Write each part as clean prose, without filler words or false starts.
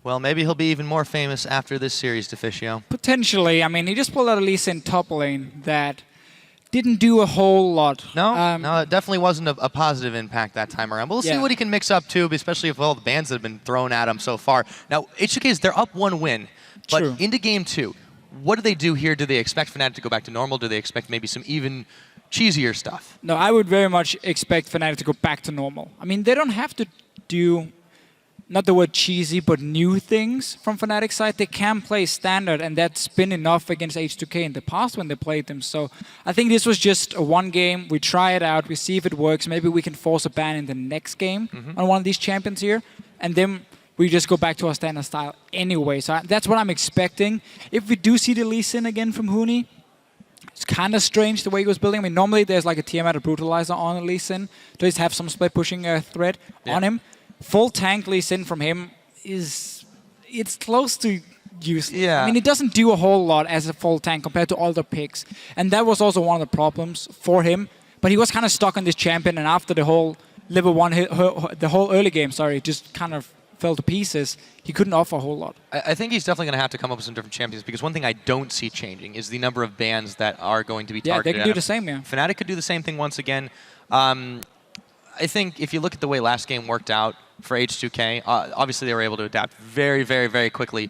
Well, maybe he'll be even more famous after this series, Deficio. Potentially. I mean, he just pulled out a Lee Sin top lane that didn't do a whole lot. No, no, it definitely wasn't a positive impact that time around. But we'll see what he can mix up too, especially with all the bans that have been thrown at him so far. Now, H2K, they're up 1 win, but into game 2, what do they do here? Do they expect Fnatic to go back to normal? Do they expect maybe some even cheesier stuff? No, I would very much expect Fnatic to go back to normal. I mean, they don't have to do, not the word cheesy, but new things from Fnatic's side. They can play standard, and that's been enough against H2K in the past when they played them. So I think this was just a 1 game. We try it out. We see if it works. Maybe we can force a ban in the next game on one of these champions here. And then we just go back to our standard style anyway. So that's what I'm expecting. If we do see the Lee Sin again from Huni, it's kind of strange the way he was building. I mean, normally there's like a Tiamat or Brutalizer on a Lee Sin to just have some split pushing threat on him. Full tank Lee Sin from him it's close to useless. I mean, it doesn't do a whole lot as a full tank compared to other picks. And that was also one of the problems for him. But he was kind of stuck on this champion, and after the whole level 1, the whole early game, just kind of fell to pieces. He couldn't offer a whole lot. I think he's definitely going to have to come up with some different champions, because one thing I don't see changing is the number of bans that are going to be targeted. Yeah, they can do the same, Fnatic could do the same thing once again. I think if you look at the way last game worked out for H2K, obviously they were able to adapt very, very, very quickly.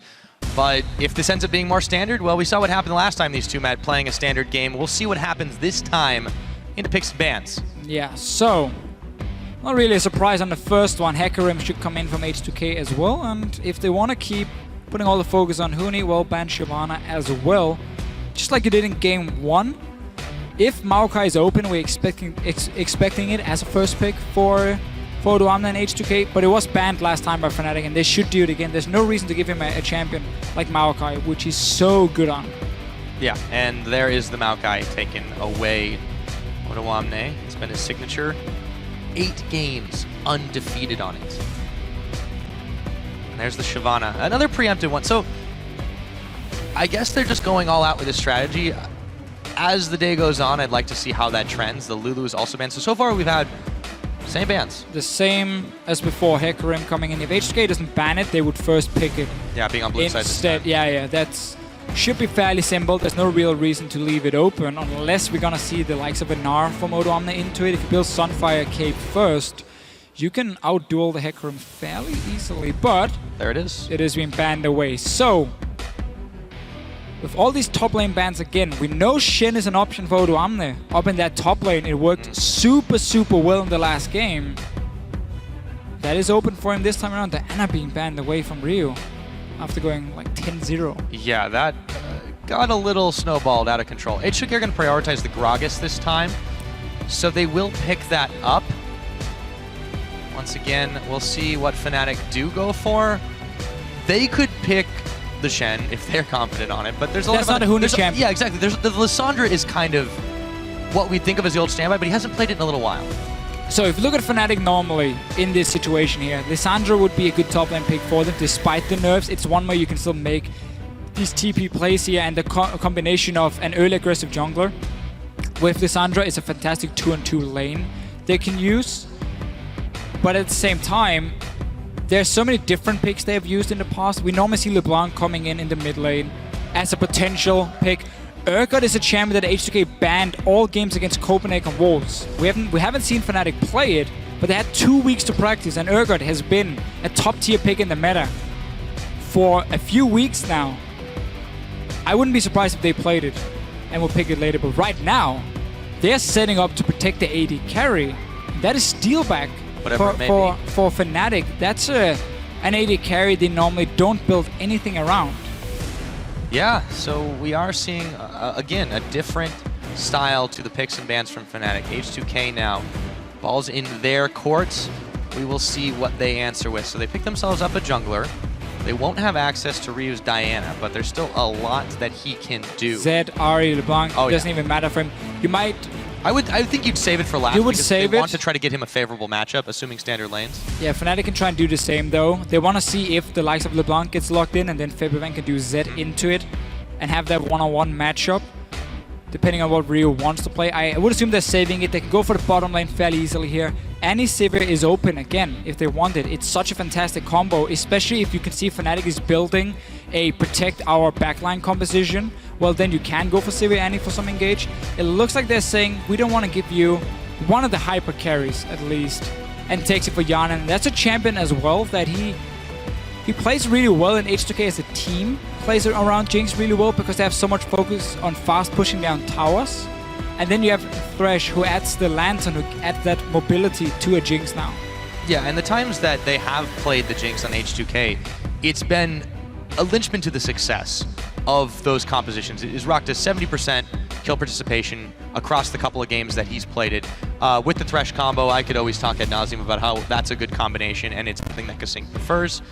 But if this ends up being more standard, well, we saw what happened the last time these two met playing a standard game. We'll see what happens this time into picks and bans. Yeah, so not really a surprise on the first one. FLICKR should come in from H2K as well. And if they want to keep putting all the focus on Huni, well, ban Shyvana as well. Just like you did in game 1. If Maokai is open, we're expecting it as a first pick for Odoamne and H2K, but it was banned last time by Fnatic, and they should do it again. There's no reason to give him a champion like Maokai, which he's so good on. Yeah, and there is the Maokai taken away. Odoamne, it's been his signature. 8 games undefeated on it. And there's the Shyvana, another preemptive one. So I guess they're just going all out with this strategy. As the day goes on, I'd like to see how that trends. The Lulu is also banned. So far we've had same bans. The same as before, FLICKR coming in. If H2K doesn't ban it, they would first pick it. Yeah, being on blue side instead. Yeah, that's should be fairly simple. There's no real reason to leave it open unless we're gonna see the likes of a Gnar from Odoamne into it. If you build Sunfire Cape first, you can outduel the FLICKR fairly easily, but there it is. It is being banned away. So with all these top lane bans again, we know Shen is an option for Odoamne. Up in that top lane, it worked super, super well in the last game. That is open for him this time around. The Ana being banned away from Rio after going like 10-0. Yeah, that got a little snowballed out of control. H2K are going to prioritize the Gragas this time, so they will pick that up. Once again, we'll see what Fnatic do go for. They could pick the Shen if they're confident on it, but there's a lot of not a Huni champion. Yeah, exactly. The Lissandra is kind of what we think of as the old standby, but he hasn't played it in a little while. So if you look at Fnatic normally in this situation here, Lissandra would be a good top lane pick for them despite the nerfs. It's one where you can still make these TP plays here, and the combination of an early aggressive jungler with Lissandra is a fantastic 2-on-2 lane they can use. But at the same time, there's so many different picks they have used in the past. We normally see LeBlanc coming in the mid lane as a potential pick. Urgot is a champion that H2K banned all games against Copenhagen Wolves. We haven't seen Fnatic play it, but they had 2 weeks to practice, and Urgot has been a top tier pick in the meta for a few weeks now. I wouldn't be surprised if they played it and will pick it later, but right now, they're setting up to protect the AD carry. That is steelback. For Fnatic, that's an AD carry they normally don't build anything around. Yeah, so we are seeing, again, a different style to the picks and bans from Fnatic. H2K now, ball's in their courts. We will see what they answer with. So they pick themselves up a jungler. They won't have access to Ryu's Diana, but there's still a lot that he can do. Zed, Ahri, LeBlanc, doesn't even matter for him. You might... I think you'd save it for last. You would save it. They want to try to get him a favorable matchup, assuming standard lanes. Yeah, Fnatic can try and do the same though. They want to see if the likes of LeBlanc gets locked in, and then Fabian can do Zed into it and have that one-on-one matchup, depending on what Ryu wants to play. I would assume they're saving it. They can go for the bottom lane fairly easily here. Annie Sivir is open again if they want it. It's such a fantastic combo, especially if you can see Fnatic is building a protect our backline composition. Well, then you can go for Sivir Annie for some engage. It looks like they're saying, we don't want to give you one of the hyper carries at least, and takes it for Yana. And that's a champion as well that he plays really well in H2K as a team. Plays around Jinx really well because they have so much focus on fast pushing down towers. And then you have Thresh, who adds the Lantern, who adds that mobility to a Jinx now. Yeah, and the times that they have played the Jinx on H2K, it's been a linchpin to the success of those compositions. Is rocked a 70% kill participation across the couple of games that he's played it. With the Thresh combo, I could always talk ad nauseum about how that's a good combination, and it's something that Kasink prefers.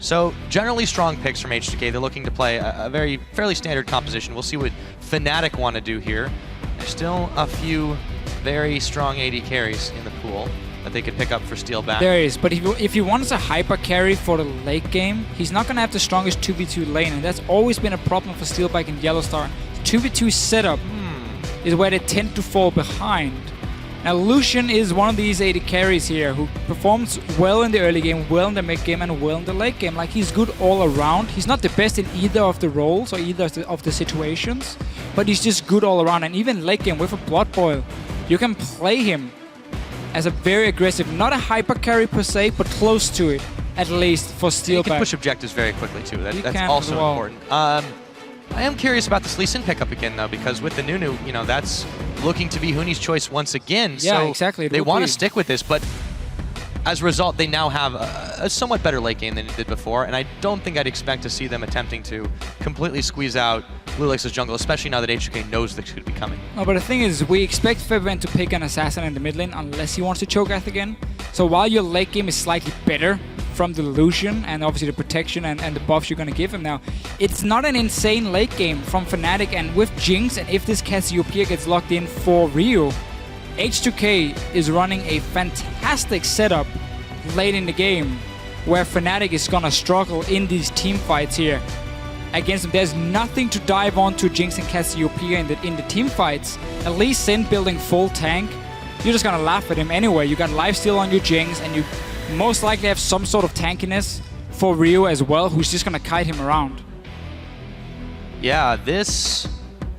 So generally strong picks from H2K. They're looking to play a fairly standard composition. We'll see what Fnatic want to do here. There's still a few very strong AD carries in the pool that they could pick up for steal back. There is, but if he wants a hyper carry for the late game, he's not going to have the strongest 2v2 lane, and that's always been a problem for Steelback and Yellowstar. 2v2 setup is where they tend to fall behind. Now Lucian is one of these AD carries here who performs well in the early game, well in the mid game, and well in the late game. Like, he's good all around. He's not the best in either of the roles or either of the situations, but he's just good all around. And even late game with a Blood Boil, you can play him as a very aggressive, not a hyper carry per se, but close to it, at least for Steelback. He can push objectives very quickly too. That's also important. I am curious about this Lee Sin pickup again, though, because with the Nunu, you know, that's looking to be Huni's choice once again. Yeah, so exactly. They want to stick with this, but as a result, they now have a somewhat better late game than it did before, and I don't think I'd expect to see them attempting to completely squeeze out BlueLex's jungle, especially now that H2K knows this could be coming. No, but the thing is, we expect Fabian to pick an assassin in the mid lane unless he wants to Cho'Gath again. So while your late game is slightly better from the Lucian and obviously the protection and the buffs you're going to give him now, it's not an insane late game from Fnatic. And with Jinx, and if this Cassiopeia gets locked in for Rio, H2K is running a fantastic setup late in the game where Fnatic is going to struggle in these team fights here against them. There's nothing to dive onto Jinx and Cassiopeia in the team fights. At least Sin building full tank, you're just going to laugh at him anyway. You got lifesteal on your Jinx, and you most likely have some sort of tankiness for Rio as well, who's just going to kite him around. Yeah, this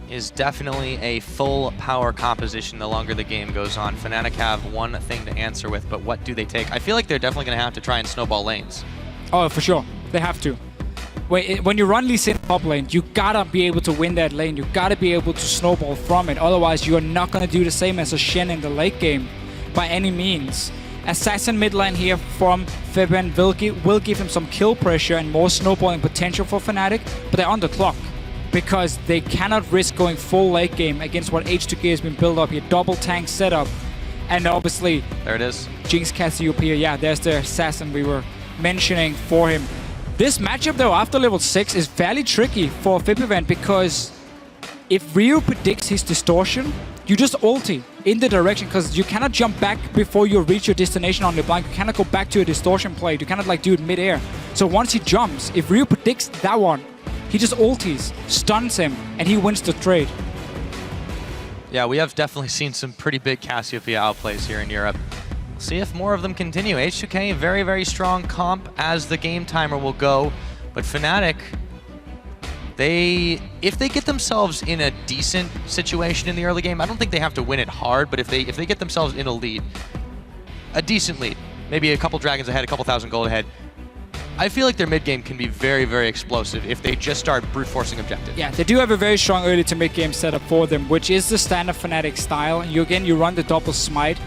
is definitely a full power composition the longer the game goes on. Fnatic have one thing to answer with, but what do they take? I feel like they're definitely going to have to try and snowball lanes. Oh, for sure. They have to. When you run Lee Sin top lane, you gotta be able to win that lane. You gotta be able to snowball from it. Otherwise, you're not gonna do the same as a Shen in the late game by any means. Assassin mid lane here from Fabian will give him some kill pressure and more snowballing potential for Fnatic, but they're on the clock because they cannot risk going full late game against what H2K has been built up here. Double tank setup, and obviously there it is. Jinx Cassiopeia. Yeah, there's the assassin we were mentioning for him. This matchup, though, after level 6 is fairly tricky for Fabian because if Rio predicts his distortion, you just ulti in the direction because you cannot jump back before you reach your destination on the blind. You cannot go back to a distortion play. You cannot like do it mid-air. So once he jumps, if Rio predicts that one, he just ultis, stuns him, and he wins the trade. Yeah, we have definitely seen some pretty big Cassiopeia outplays here in Europe. See if more of them continue. H2K, very, very strong comp as the game timer will go. But Fnatic, if they get themselves in a decent situation in the early game, I don't think they have to win it hard, but if they get themselves in a lead, a decent lead, maybe a couple dragons ahead, a couple thousand gold ahead, I feel like their mid game can be very, very explosive if they just start brute forcing objectives. Yeah, they do have a very strong early to mid game setup for them, which is the standard Fnatic style. You run the double smite.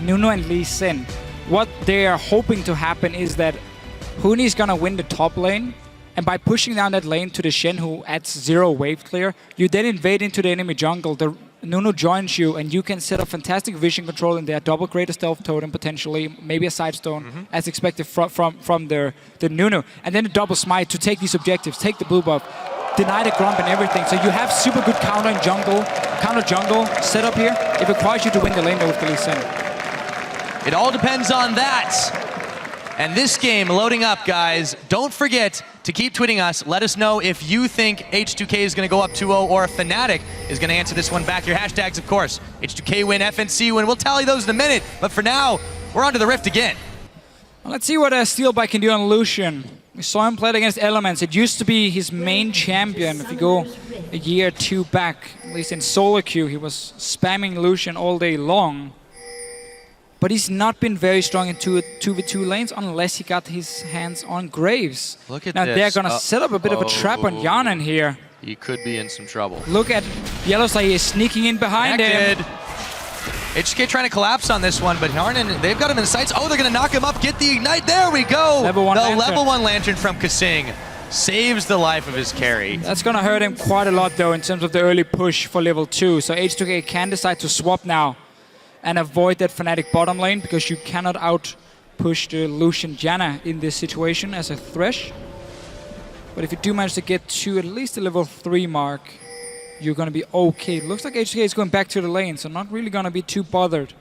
Nunu and Lee Sin. What they are hoping to happen is that Huni's gonna win the top lane, and by pushing down that lane to the Shen, who adds 0 wave clear, you then invade into the enemy jungle. The Nunu joins you, and you can set up fantastic vision control in there, double greater stealth totem potentially, maybe a sidestone, as expected from the Nunu, and then the double smite to take these objectives, take the blue buff, deny the grump and everything. So you have super good counter jungle setup here. It requires you to win the lane with the Lee Sin. It all depends on that. And this game loading up, guys. Don't forget to keep tweeting us. Let us know if you think H2K is going to go up 2-0 or if Fnatic is going to answer this one back. Your hashtags, of course. H2K win, FNC win. We'll tally those in a minute. But for now, We're onto the Rift again. Well, let's see what Steelbike can do on Lucian. We saw him play it against Elements. It used to be his main champion. If you go a year or two back, at least in solo queue, he was spamming Lucian all day long. But he's not been very strong in 2v2 lanes unless he got his hands on Graves. Look at now this. They're gonna set up a bit of a trap on Yanan here. He could be in some trouble. Look at Yellowstar, he is sneaking in behind him. H2K trying to collapse on this one, but Yarnan, they've got him in the sights. Oh, they're gonna knock him up, get the ignite. There we go. Level 1 lantern. Level 1 lantern from Kasing saves the life of his carry. That's gonna hurt him quite a lot though in terms of the early push for level 2. So H2K can decide to swap now and avoid that Fnatic bottom lane because you cannot out-push the Lucian Janna in this situation as a Thresh. But if you do manage to get to at least the level 3 mark, you're going to be okay. Looks like H2K is going back to the lane, so not really going to be too bothered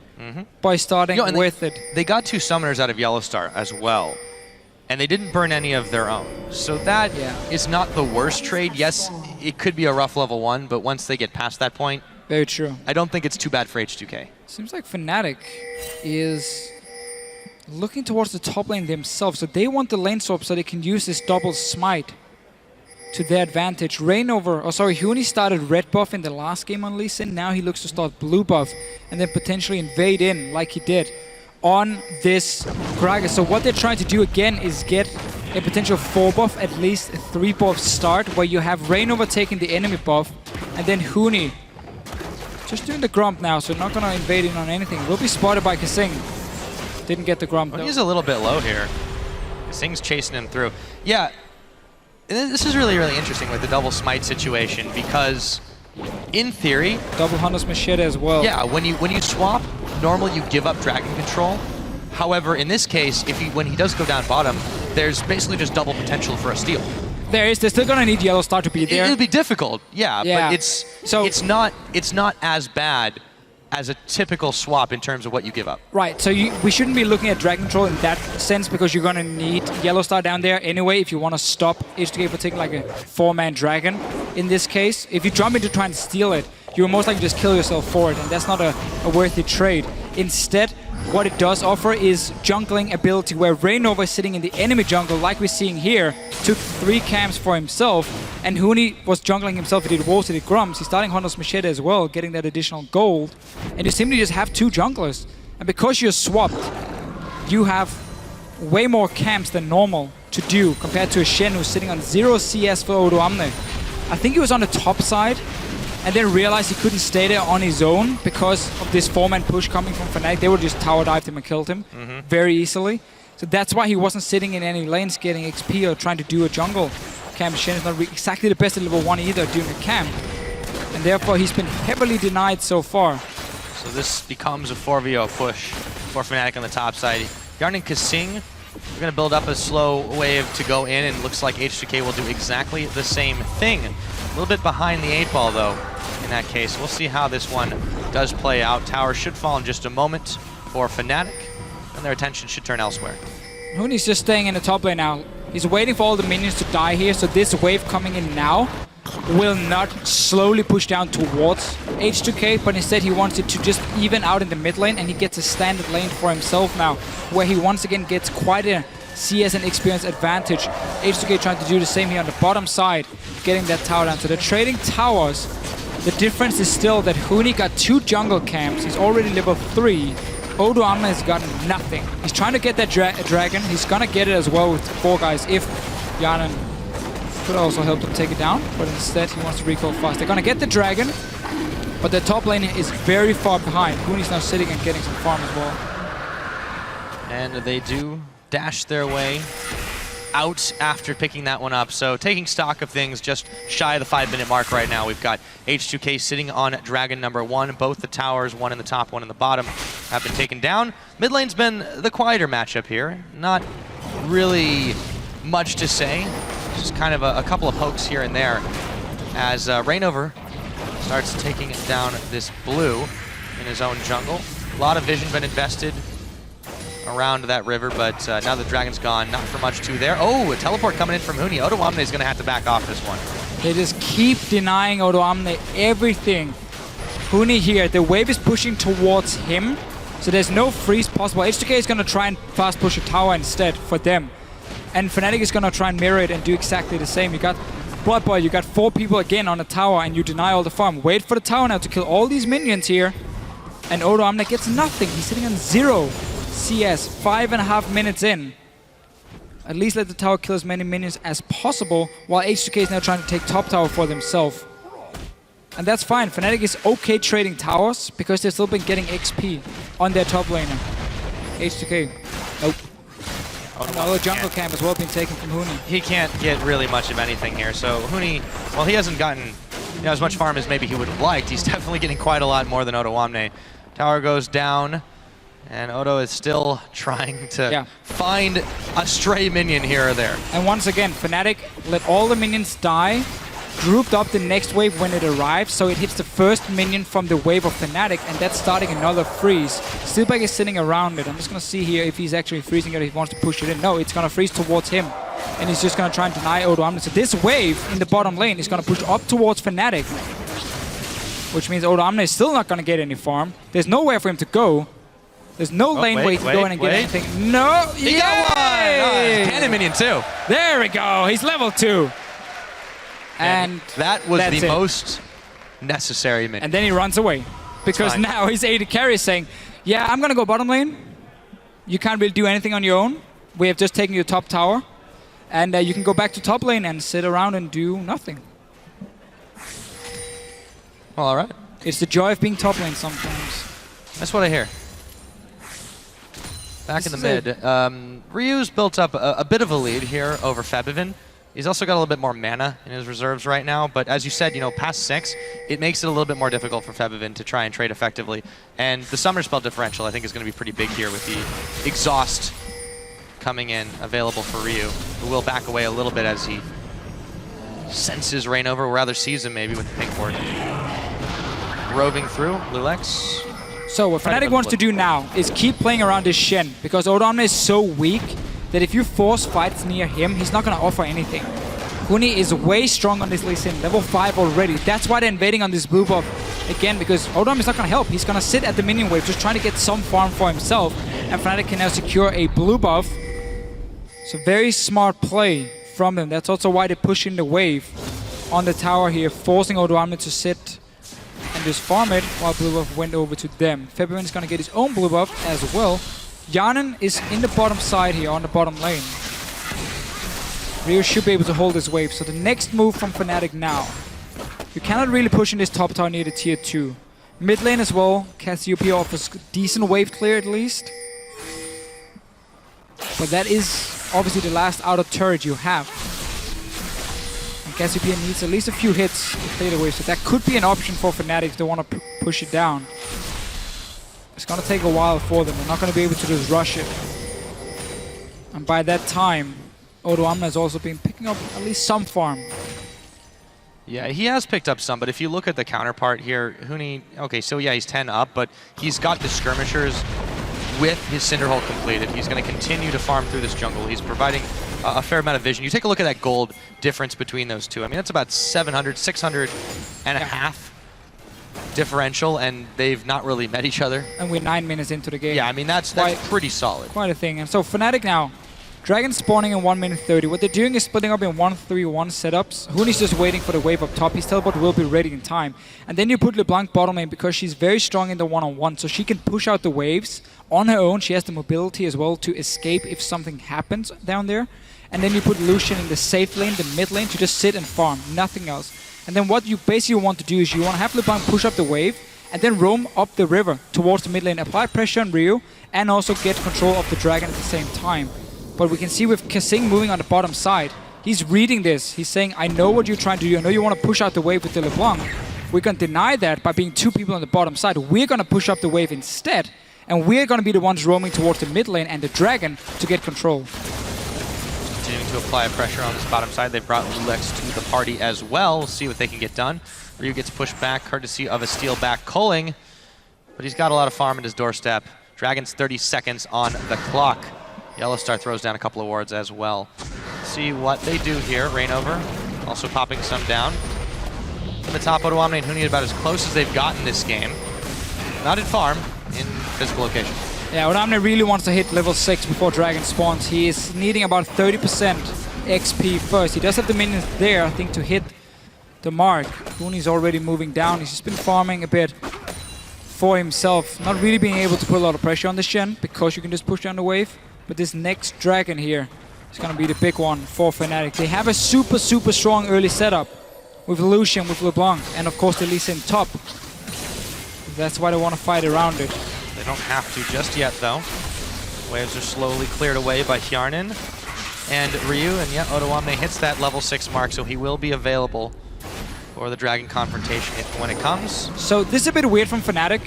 by starting with it. They got 2 summoners out of Yellowstar as well, and they didn't burn any of their own. So that is not the worst trade. Yes, it could be a rough level 1, but once they get past that point, very true. I don't think it's too bad for H2K. Seems like Fnatic is looking towards the top lane themselves, so they want the lane swap so they can use this double smite to their advantage. Huni started red buff in the last game on Lee Sin. Now he looks to start blue buff and then potentially invade in like he did on this Gragas. So what they're trying to do again is get a potential 4 buff, at least a 3 buff start, where you have Reignover taking the enemy buff and then Huni just doing the Grump now, so not going to invade in on anything. Will be spotted by Kasing. Didn't get the Grump though. He's a little bit low here. Kasing's chasing him through. Yeah. This is really, really interesting with the double smite situation because, in theory, double Hunter's Machete as well. Yeah, when you swap, normally you give up dragon control. However, in this case, when he does go down bottom, there's basically just double potential for a steal. They're still gonna need Yellowstar to be there. It'll be difficult, but it's not as bad as a typical swap in terms of what you give up. Right, so we shouldn't be looking at dragon control in that sense because you're going to need Yellowstar down there anyway if you want to stop H2K for taking like a 4-man dragon. In this case, if you jump in to try and steal it, you will most likely just kill yourself for it, and that's not a worthy trade. Instead, what it does offer is jungling ability where Reignover is sitting in the enemy jungle like we're seeing here, took 3 camps for himself, and Huni was jungling himself. He did walls, he did grumps, he's starting Hunter's Machete as well, getting that additional gold, and you simply just have 2 junglers. And because you're swapped, you have way more camps than normal to do compared to a Shen who's sitting on 0 CS for Odoamne. I think he was on the top side, and then realized he couldn't stay there on his own because of this 4-man push coming from Fnatic. They would just tower dived him and killed him very easily. So that's why he wasn't sitting in any lanes getting XP or trying to do a jungle camp. Shen is not exactly the best at level 1 either doing a camp. And therefore he's been heavily denied so far. So this becomes a 4v0 push for Fnatic on the top side. Yarn and Kasing are going to build up a slow wave to go in, and looks like H2K will do exactly the same thing. A little bit behind the 8 ball though. In that case, we'll see how this one does play out. Tower should fall in just a moment for Fnatic, and their attention should turn elsewhere. Huni's just staying in the top lane now. He's waiting for all the minions to die here, so this wave coming in now will not slowly push down towards H2K, but instead he wants it to just even out in the mid lane, and he gets a standard lane for himself now, where he once again gets quite a CS and experience advantage. H2K trying to do the same here on the bottom side, getting that tower down. So they're trading towers. The difference is still that Huni got 2 jungle camps. He's already level 3. Odoamne has gotten nothing. He's trying to get that dragon. He's gonna get it as well with 4 guys if Yanan could also help them take it down, but instead he wants to recall fast. They're gonna get the dragon, but the top lane is very far behind. Huni's now sitting and getting some farm as well. And they do dash their way out after picking that one up. So taking stock of things, just shy of the 5-minute mark right now. We've got H2K sitting on dragon number 1. Both the towers, one in the top, one in the bottom, have been taken down. Mid lane's been the quieter matchup here. Not really much to say. Just kind of a couple of pokes here and there as Reignover starts taking down this blue in his own jungle. A lot of vision been invested around that river, but now the dragon's gone. Not for much to there. Oh, a teleport coming in from Huni. Odoamne is going to have to back off this one. They just keep denying Odoamne everything. Huni here, the wave is pushing towards him, So there's no freeze possible. H2K is going to try and fast push a tower instead for them. And Fnatic is going to try and mirror it and do exactly the same. You got Blood Boy, you got 4 people again on the tower and you deny all the farm. Wait for the tower now to kill all these minions here. And Odo Amne gets nothing. He's sitting on 0 CS, 5.5 minutes in. At least let the tower kill as many minions as possible, while H2K is now trying to take top tower for themselves. And that's fine. Fnatic is okay trading towers because they've still been getting XP on their top laner. H2K, nope. Another jungle camp as well being taken from Huni. He can't get really much of anything here. So Huni, well, he hasn't gotten as much farm as maybe he would have liked. He's definitely getting quite a lot more than Odo Amne. Tower goes down, and Odo is still trying to find a stray minion here or there. And once again, Fnatic let all the minions die, grouped up the next wave when it arrives, so it hits the first minion from the wave of Fnatic, and that's starting another freeze. Steelback is sitting around it. I'm just going to see here if he's actually freezing it or if he wants to push it in. No, it's going to freeze towards him, and he's just going to try and deny Odo Amne. So this wave in the bottom lane is going to push up towards Fnatic, which means Odo Amne is still not going to get any farm. There's nowhere for him to go. There's no lane way to go in and get anything. No! He got one! Oh, cannon minion too. There we go. He's level 2. And that was the most necessary minion. And then he runs away. Because now his AD carry is saying, yeah, I'm going to go bottom lane. You can't really do anything on your own. We have just taken your top tower. And you can go back to top lane and sit around and do nothing. Well, all right. It's the joy of being top lane sometimes. That's what I hear. Back in the mid. Ryu's built up a bit of a lead here over Febivin. He's also got a little bit more mana in his reserves right now, but as you said, past 6, it makes it a little bit more difficult for Febivin to try and trade effectively. And the summer spell differential, I think, is going to be pretty big here with the exhaust coming in available for Ryu, who will back away a little bit as he senses Reignover, or rather sees him maybe with the pink ward. Roving through, Lulex. So what Fnatic wants to do now is keep playing around this Shen, because Odo Amne is so weak that if you force fights near him, he's not going to offer anything. Huni is way strong on this Lee Sin, level 5 already. That's why they're invading on this blue buff again, because Odo Amne is not going to help. He's going to sit at the minion wave, just trying to get some farm for himself, and Fnatic can now secure a blue buff. So very smart play from them. That's also why they're pushing the wave on the tower here, forcing Odo Amne to sit and just farm it while blue buff went over to them. Febivin is going to get his own blue buff as well. Yanin is in the bottom side here, on the bottom lane. Ryu should be able to hold this wave. So the next move from Fnatic now. You cannot really push in this top tower near the tier 2. Mid lane as well, Cassiopeia offers decent wave clear at least. But that is obviously the last outer turret you have. And Cassiopeia needs at least a few hits to clear the wave. So that could be an option for Fnatic if they want to push it down. It's going to take a while for them. They're not going to be able to just rush it. And by that time, Odo Amne has also been picking up at least some farm. Yeah, he has picked up some, but if you look at the counterpart here, Huni, okay, so yeah, he's 10 up, but he's got the skirmishers with his Cinderhole completed. He's going to continue to farm through this jungle. He's providing a fair amount of vision. You take a look at that gold difference between those two. I mean, that's about 700, 600 and a half differential, and they've not really met each other. And we're 9 minutes into the game. Yeah, I mean, that's pretty solid. Quite a thing. And so Fnatic now, Dragon spawning in 1 minute 30. What they're doing is splitting up in 1-3-1 setups. Huni's just waiting for the wave up top. His teleport will be ready in time. And then you put LeBlanc bottom lane because she's very strong in the one-on-one, so she can push out the waves on her own. She has the mobility as well to escape if something happens down there. And then you put Lucian in the safe lane, the mid lane, to just sit and farm, nothing else. And then what you basically want to do is you want to have LeBlanc push up the wave and then roam up the river towards the mid lane, apply pressure on Ryu, and also get control of the dragon at the same time. But we can see with Kasing moving on the bottom side, he's reading this. He's saying, I know what you're trying to do. I know you want to push out the wave with the LeBlanc. We're going to deny that by being 2 people on the bottom side. We're going to push up the wave instead, and we're going to be the ones roaming towards the mid lane and the dragon to get control. Continuing to apply pressure on this bottom side. They've brought Lulex to the party as well. We'll see what they can get done. Ryu gets pushed back, courtesy of a steal back culling, but he's got a lot of farm at his doorstep. Dragon's 30 seconds on the clock. Yellowstar throws down a couple of wards as well. See what they do here. Reignover also popping some down. In the top, Odo Amne and Huni about as close as they've gotten this game. Not in farm, in physical location. Yeah, Odamne really wants to hit level 6 before Dragon spawns. He is needing about 30% XP first. He does have the minions there, I think, to hit the mark. Huni's already moving down. He's just been farming a bit for himself. Not really being able to put a lot of pressure on the Shen because you can just push down the wave. But this next Dragon here is going to be the big one for Fnatic. They have a super, super strong early setup with Lucian, with LeBlanc, and of course the Lee Sin top. That's why they want to fight around it. They don't have to just yet, though. Waves are slowly cleared away by Hjarnan and Ryu, and yeah, Odoamne hits that level 6 mark, so he will be available for the Dragon confrontation when it comes. So this is a bit weird from Fnatic,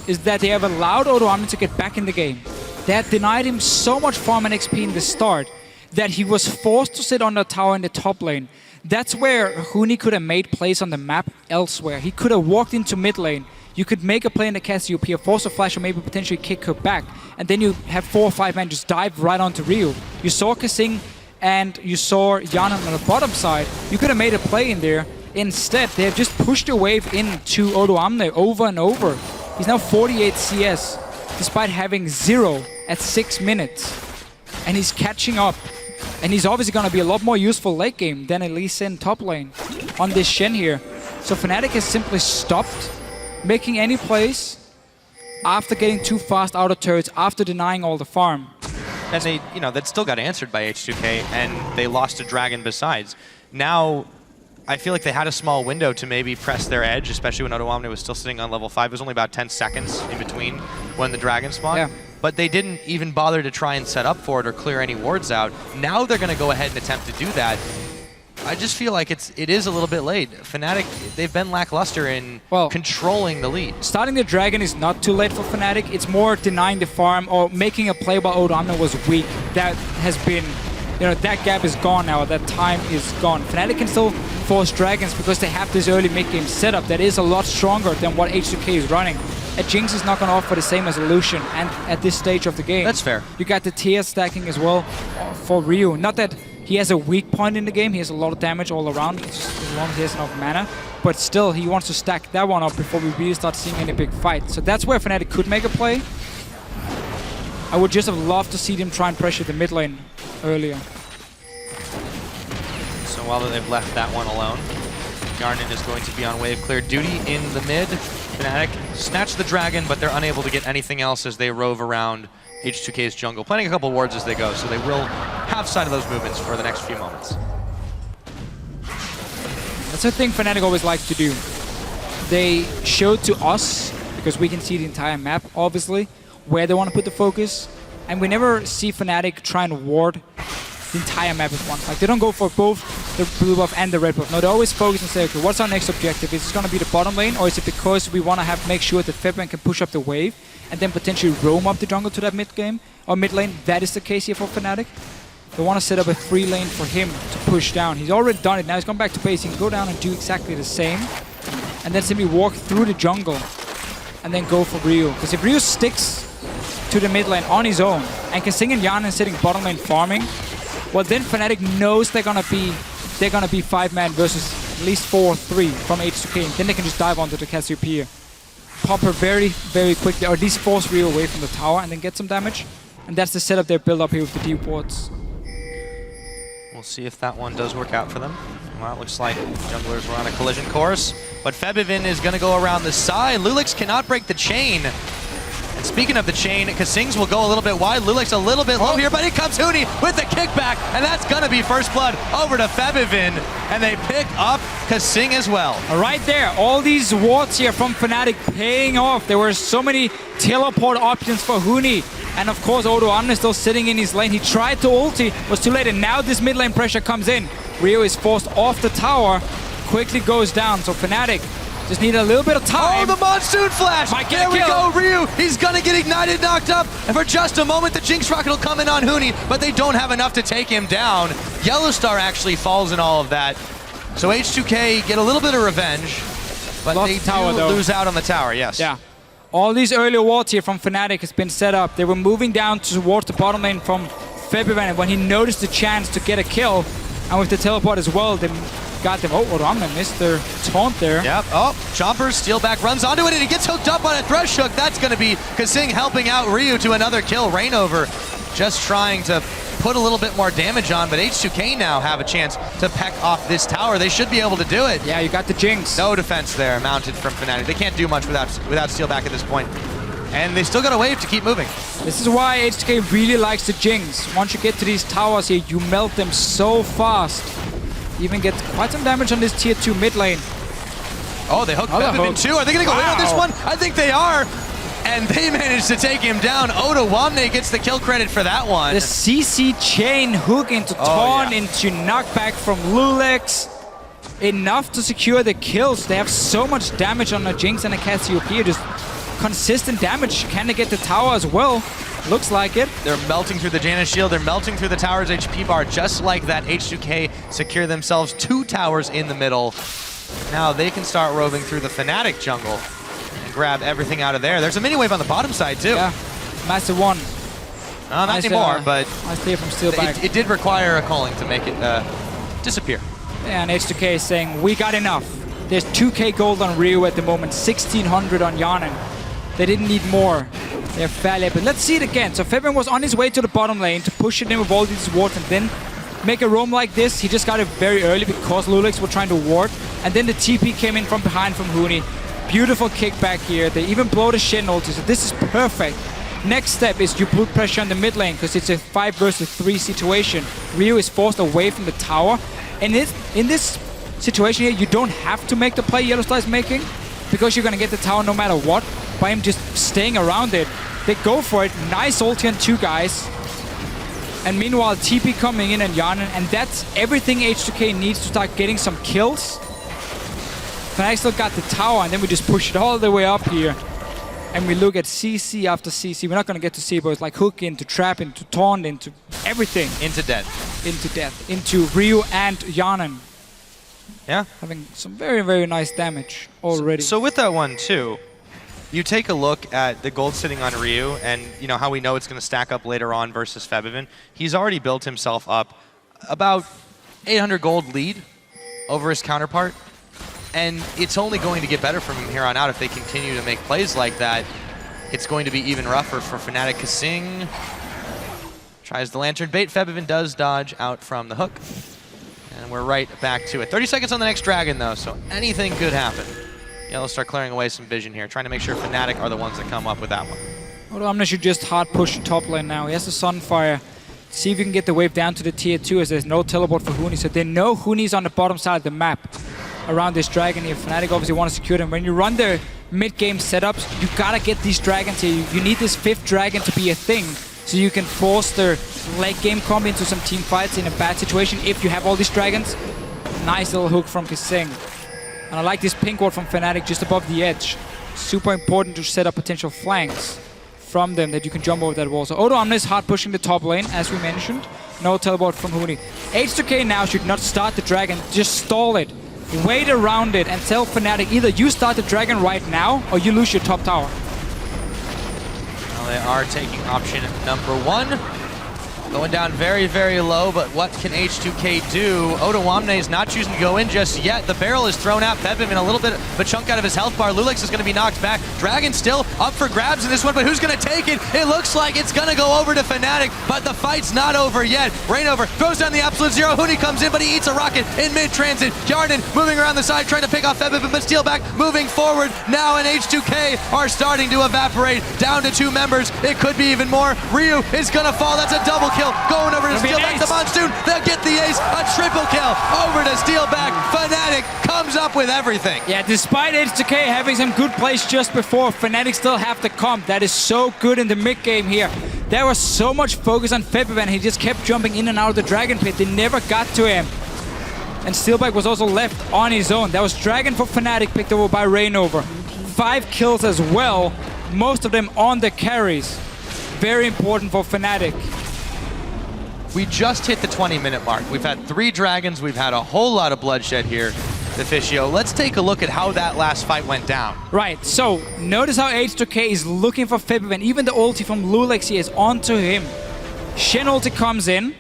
is that they have allowed Odoamne to get back in the game. They had denied him so much farm and XP in the start that he was forced to sit on the tower in the top lane. That's where Huni could have made plays on the map elsewhere. He could have walked into mid lane. You could make a play in the Cassiopeia, force a flash, or maybe potentially kick her back. And then you have 4 or 5 men just dive right onto Ryu. You saw Kasing and you saw Hjarnan on the bottom side. You could have made a play in there. Instead, they have just pushed a wave into Odoamne over and over. He's now 48 CS, despite having 0 at 6 minutes. And he's catching up. And he's obviously going to be a lot more useful late game than a Lee Sin top lane on this Shen here. So Fnatic has simply stopped making any plays after getting too fast out of turrets, after denying all the farm. And they, that still got answered by H2K, and they lost a Dragon besides. Now, I feel like they had a small window to maybe press their edge, especially when Odoamne was still sitting on level 5. It was only about 10 seconds in between when the Dragon spawned. Yeah. But they didn't even bother to try and set up for it or clear any wards out. Now they're going to go ahead and attempt to do that. I just feel like it is a little bit late. Fnatic, they've been lackluster in controlling the lead. Starting the Dragon is not too late for Fnatic. It's more denying the farm or making a play while Odoamne was weak. That has been, that gap is gone now. That time is gone. Fnatic can still force Dragons because they have this early mid-game setup that is a lot stronger than what H2K is running. A Jinx is not going to offer the same as a Lucian and at this stage of the game. That's fair. You got the tier stacking as well for Ryu. Not that he has a weak point in the game. He has a lot of damage all around, as long as he has enough mana. But still, he wants to stack that one up before we really start seeing any big fight. So that's where Fnatic could make a play. I would just have loved to see them try and pressure the mid lane earlier. So while they've left that one alone, Hjarnan is going to be on wave clear duty in the mid. Fnatic snatch the Dragon, but they're unable to get anything else as they rove around H2K's jungle, planting a couple wards as they go, so they will have sight of those movements for the next few moments. That's the thing Fnatic always like to do. They show to us, because we can see the entire map, obviously, where they want to put the focus, and we never see Fnatic try and ward the entire map at once. Like, they don't go for both the blue buff and the red buff. No, they always focus and say, okay, what's our next objective? Is it going to be the bottom lane, or is it because we want to make sure that Febman can push up the wave and then potentially roam up the jungle to that mid game or mid lane? That is the case here for Fnatic. They want to set up a free lane for him to push down. He's already done it. Now he's gone back to base. He can go down and do exactly the same, and then simply walk through the jungle and then go for Ryu. Because if Ryu sticks to the mid lane on his own and Kasing and Hjarnan sitting bottom lane farming, well, then Fnatic knows they're gonna be 5-man versus at least 4-3 from H2K, and then they can just dive onto the Cassiopeia, pop her very, very quickly, or at least force Ryu away from the tower and then get some damage. And that's the setup they build up here with the deep wards. We'll see if that one does work out for them. Well, it looks like junglers were on a collision course, but Febiven is going to go around the side. Lulix cannot break the chain. And speaking of the chain, Kasing's will go a little bit wide. Lulix a little bit low here, but here comes Huni with the kickback, and that's going to be first blood over to Febiven, and they pick up Kasing as well. Right there, all these wards here from Fnatic paying off. There were so many teleport options for Huni. And of course, Odoamne is still sitting in his lane. He tried to ulti, was too late, and now this mid lane pressure comes in. Ryu is forced off the tower, quickly goes down. So Fnatic just need a little bit of time. Oh, the Monsoon Flash! There we go, Ryu! He's gonna get ignited, knocked up, and for just a moment, the Jinx Rocket will come in on Huni, but they don't have enough to take him down. Yellowstar actually falls in all of that. So H2K get a little bit of revenge, but they do lose out on the tower, yes. Yeah. All these early wards here from Fnatic has been set up. They were moving down towards the bottom lane from Febiven, and when he noticed the chance to get a kill, and with the teleport as well, they got them. Oh, Odomna missed their taunt there. Yep. Oh, Chomper, Steelback runs onto it, and he gets hooked up on a Thresh Hook. That's going to be Kasing helping out Ryu to another kill. Rainover just trying to put a little bit more damage on, but H2K now have a chance to peck off this tower. They should be able to do it. Yeah, you got the Jinx. No defense there mounted from Fnatic. They can't do much without Steelback at this point. And they still got a wave to keep moving. This is why H2K really likes the Jinx. Once you get to these towers here, you melt them so fast. Even get quite some damage on this tier 2 mid lane. Oh, they hooked Febiven too. Are they going to go in on this one? I think they are. And they managed to take him down. Odomna gets the kill credit for that one. The CC chain hook into taunt, into knockback from Lulex. Enough to secure the kills. They have so much damage on the Jinx and the Cassiopeia. Just consistent damage. Can they get the tower as well? Looks like it. They're melting through the Janus shield. They're melting through the tower's HP bar. Just like that, H2K secure themselves 2 towers in the middle. Now they can start roving through the Fnatic jungle and grab everything out of there. There's a mini wave on the bottom side too. Yeah, massive one. Not anymore, but nice clear from Steelback. It did require a calling to make it disappear. Yeah, and H2K is saying, we got enough. There's 2k gold on Ryu at the moment, 1600 on Yanin. They didn't need more. They're fairly, but let's see it again. So Febiven was on his way to the bottom lane to push it in with all these wards and then make a roam like this. He just got it very early because Lulex were trying to ward. And then the TP came in from behind from Huni. Beautiful kickback here. They even blow the Shen ulti, so this is perfect. Next step is you put pressure on the mid lane because it's a 5 versus 3 situation. Ryu is forced away from the tower. And in this situation here, you don't have to make the play Yellowstar is making because you're going to get the tower no matter what by him just staying around it. They go for it. Nice ulti on 2 guys. And meanwhile, TP coming in and Yanin. And that's everything H2K needs to start getting some kills. Fnatic still got the tower, and then we just push it all the way up here. And we look at CC after CC. We're not going to get to see, but it's like hook into trap, into taunt, into everything. Into death. Into death. Into Ryu and Yanin. Yeah. Having some very, very nice damage already. So with that one too, you take a look at the gold sitting on Ryu and you know how we know it's going to stack up later on versus Febiven. He's already built himself up about 800 gold lead over his counterpart. And it's only going to get better from him here on out if they continue to make plays like that. It's going to be even rougher for Fnatic. Kasing tries the lantern bait. Febiven does dodge out from the hook. And we're right back to it. 30 seconds on the next dragon though, so anything could happen. Yellow start clearing away some vision here, trying to make sure Fnatic are the ones that come up with that one. Odomna should just hard push the top lane now. He has the Sunfire. See if you can get the wave down to the tier 2 as there's no teleport for Huni. So they know Huni's on the bottom side of the map around this dragon here. Fnatic obviously want to secure them. When you run their mid-game setups, you gotta get these dragons here. You need this 5th dragon to be a thing so you can force their late game combo into some team fights in a bad situation if you have all these dragons. Nice little hook from Kasing. And I like this pink ward from Fnatic just above the edge. Super important to set up potential flanks from them that you can jump over that wall. So Odomna is hard pushing the top lane, as we mentioned. No teleport from Huni. H2K now should not start the dragon, just stall it. Wait around it and tell Fnatic either you start the dragon right now or you lose your top tower. Well, they are taking option number 1. Going down very, very low, but what can H2K do? Odomna is not choosing to go in just yet. The barrel is thrown out. Febiven a little bit of a chunk out of his health bar. Lulex is going to be knocked back. Dragon still up for grabs in this one, but who's going to take it? It looks like it's going to go over to Fnatic, but the fight's not over yet. Rainover throws down the absolute zero. Huni comes in, but he eats a rocket in mid-transit. Yarden moving around the side, trying to pick off Febiven, but Steelback moving forward now, and H2K are starting to evaporate. Down to 2 members. It could be even more. Ryu is going to fall. That's a double kill. Going over to Steelback, the Monsoon, they'll get the ace, a triple kill, over to Steelback. Fnatic comes up with everything. Yeah, despite H2K having some good plays just before, Fnatic still have the comp. That is so good in the mid game here. There was so much focus on Febiven, he just kept jumping in and out of the Dragon Pit. They never got to him. And Steelback was also left on his own. That was Dragon for Fnatic, picked over by Rainover. 5 kills as well, most of them on the carries. Very important for Fnatic. We just hit the 20-minute mark. We've had 3 dragons. We've had a whole lot of bloodshed here, Deficio. Let's take a look at how that last fight went down. Right, so notice how H2K is looking for Febiven. Even the ulti from Lulex here is onto him. Shen ulti comes in.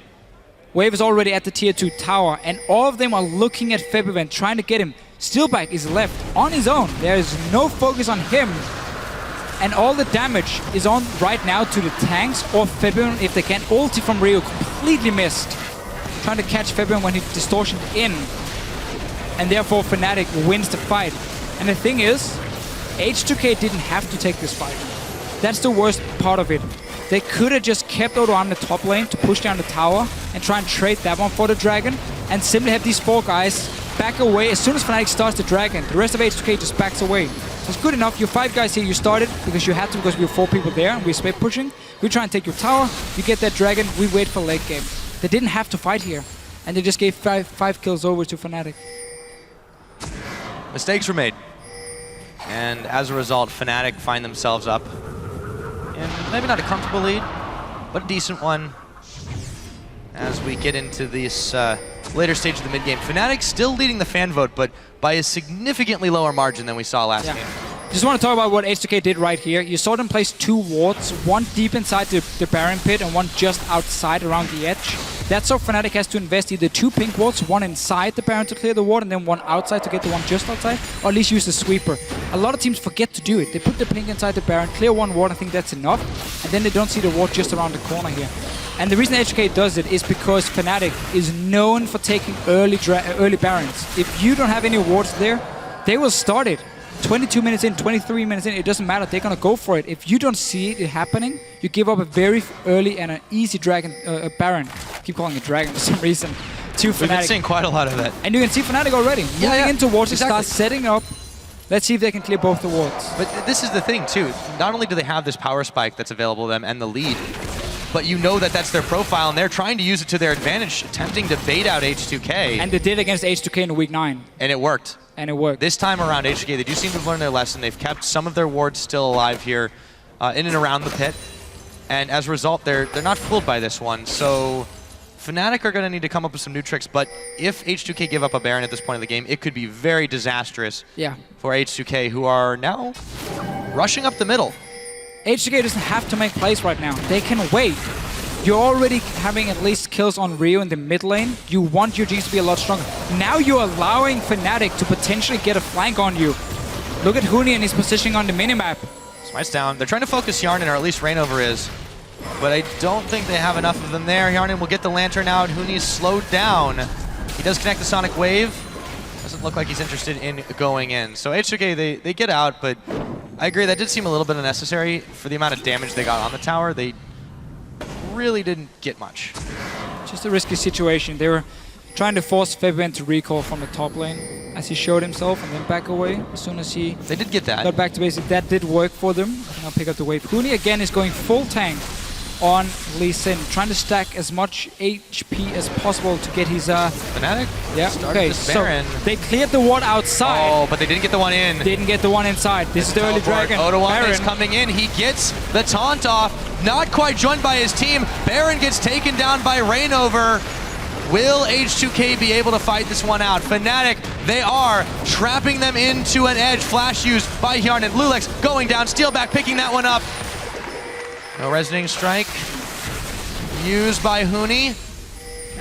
Wave is already at the tier 2 tower, and all of them are looking at Febiven, trying to get him. Steelback is left on his own. There is no focus on him. And all the damage is on right now to the tanks or Febiven if they can. Ulti from Rio completely missed. Trying to catch Febiven when he distortioned in. And therefore Fnatic wins the fight. And the thing is, H2K didn't have to take this fight. That's the worst part of it. They could have just kept Odo on the top lane to push down the tower and try and trade that one for the dragon and simply have these 4 guys back away. As soon as Fnatic starts the dragon, the rest of H2K just backs away. So it's good enough. You 5 guys here, you started because you had to, because we were 4 people there. We split pushing. We try and take your tower. You get that dragon. We wait for late game. They didn't have to fight here. And they just gave 5 kills over to Fnatic. Mistakes were made. And as a result, Fnatic find themselves up in maybe not a comfortable lead, but a decent one. As we get into this later stage of the mid-game, Fnatic still leading the fan vote, but by a significantly lower margin than we saw last game. Just want to talk about what H2K did right here. You saw them place 2 wards, one deep inside the Baron pit and one just outside around the edge. That's so Fnatic has to invest either 2 pink wards, one inside the Baron to clear the ward and then one outside to get the one just outside, or at least use the sweeper. A lot of teams forget to do it. They put the pink inside the Baron, clear 1 ward, I think that's enough, and then they don't see the ward just around the corner here. And the reason H2K does it is because Fnatic is known for taking early Barons. If you don't have any wards there, they will start it. 22 minutes in, 23 minutes in, it doesn't matter, they're gonna go for it. If you don't see it happening, you give up a very early and an easy dragon, Baron. I keep calling it dragon for some reason. To Fnatic. We've been seeing quite a lot of that. And you can see Fnatic already. Moving into wards, exactly. Start setting up. Let's see if they can clear both the wards. But this is the thing too. Not only do they have this power spike that's available to them and the lead, but you know that that's their profile and they're trying to use it to their advantage, attempting to bait out H2K. And they did against H2K in week 9. And it worked. And it worked. This time around, H2K, they do seem to have learned their lesson. They've kept some of their wards still alive here in and around the pit. And as a result, they're not fooled by this one. So Fnatic are going to need to come up with some new tricks. But if H2K give up a Baron at this point of the game, it could be very disastrous for H2K, who are now rushing up the middle. H2K doesn't have to make plays right now. They can wait. You're already having at least kills on Rio in the mid lane. You want your Jinx to be a lot stronger. Now you're allowing Fnatic to potentially get a flank on you. Look at Huni and his positioning on the minimap. Smite's down. They're trying to focus Yarnin, or at least Rainover is. But I don't think they have enough of them there. Yarnin will get the Lantern out. Huni's slowed down. He does connect the Sonic Wave. Doesn't look like he's interested in going in. So H2K, they get out, but I agree, that did seem a little bit unnecessary for the amount of damage they got on the tower. They really didn't get much. Just a risky situation. They were trying to force Febiven to recall from the top lane as he showed himself and then back away as soon as he They did get that. got back to basic. That did work for them. I'll pick up the wave. Huni again is going full tank on Lee Sin, trying to stack as much HP as possible to get his Fnatic? Yeah, okay, so they cleared the ward outside. Oh, but they didn't get the one in. Didn't get the one inside. This is the early dragon. Odoamne is coming in. He gets the taunt off. Not quite joined by his team. Baron gets taken down by Rainover. Will H2K be able to fight this one out? Fnatic, they are trapping them into an edge. Flash used by Hjarnan. Lulex going down. Steelback picking that one up. No resonating strike used by Huni.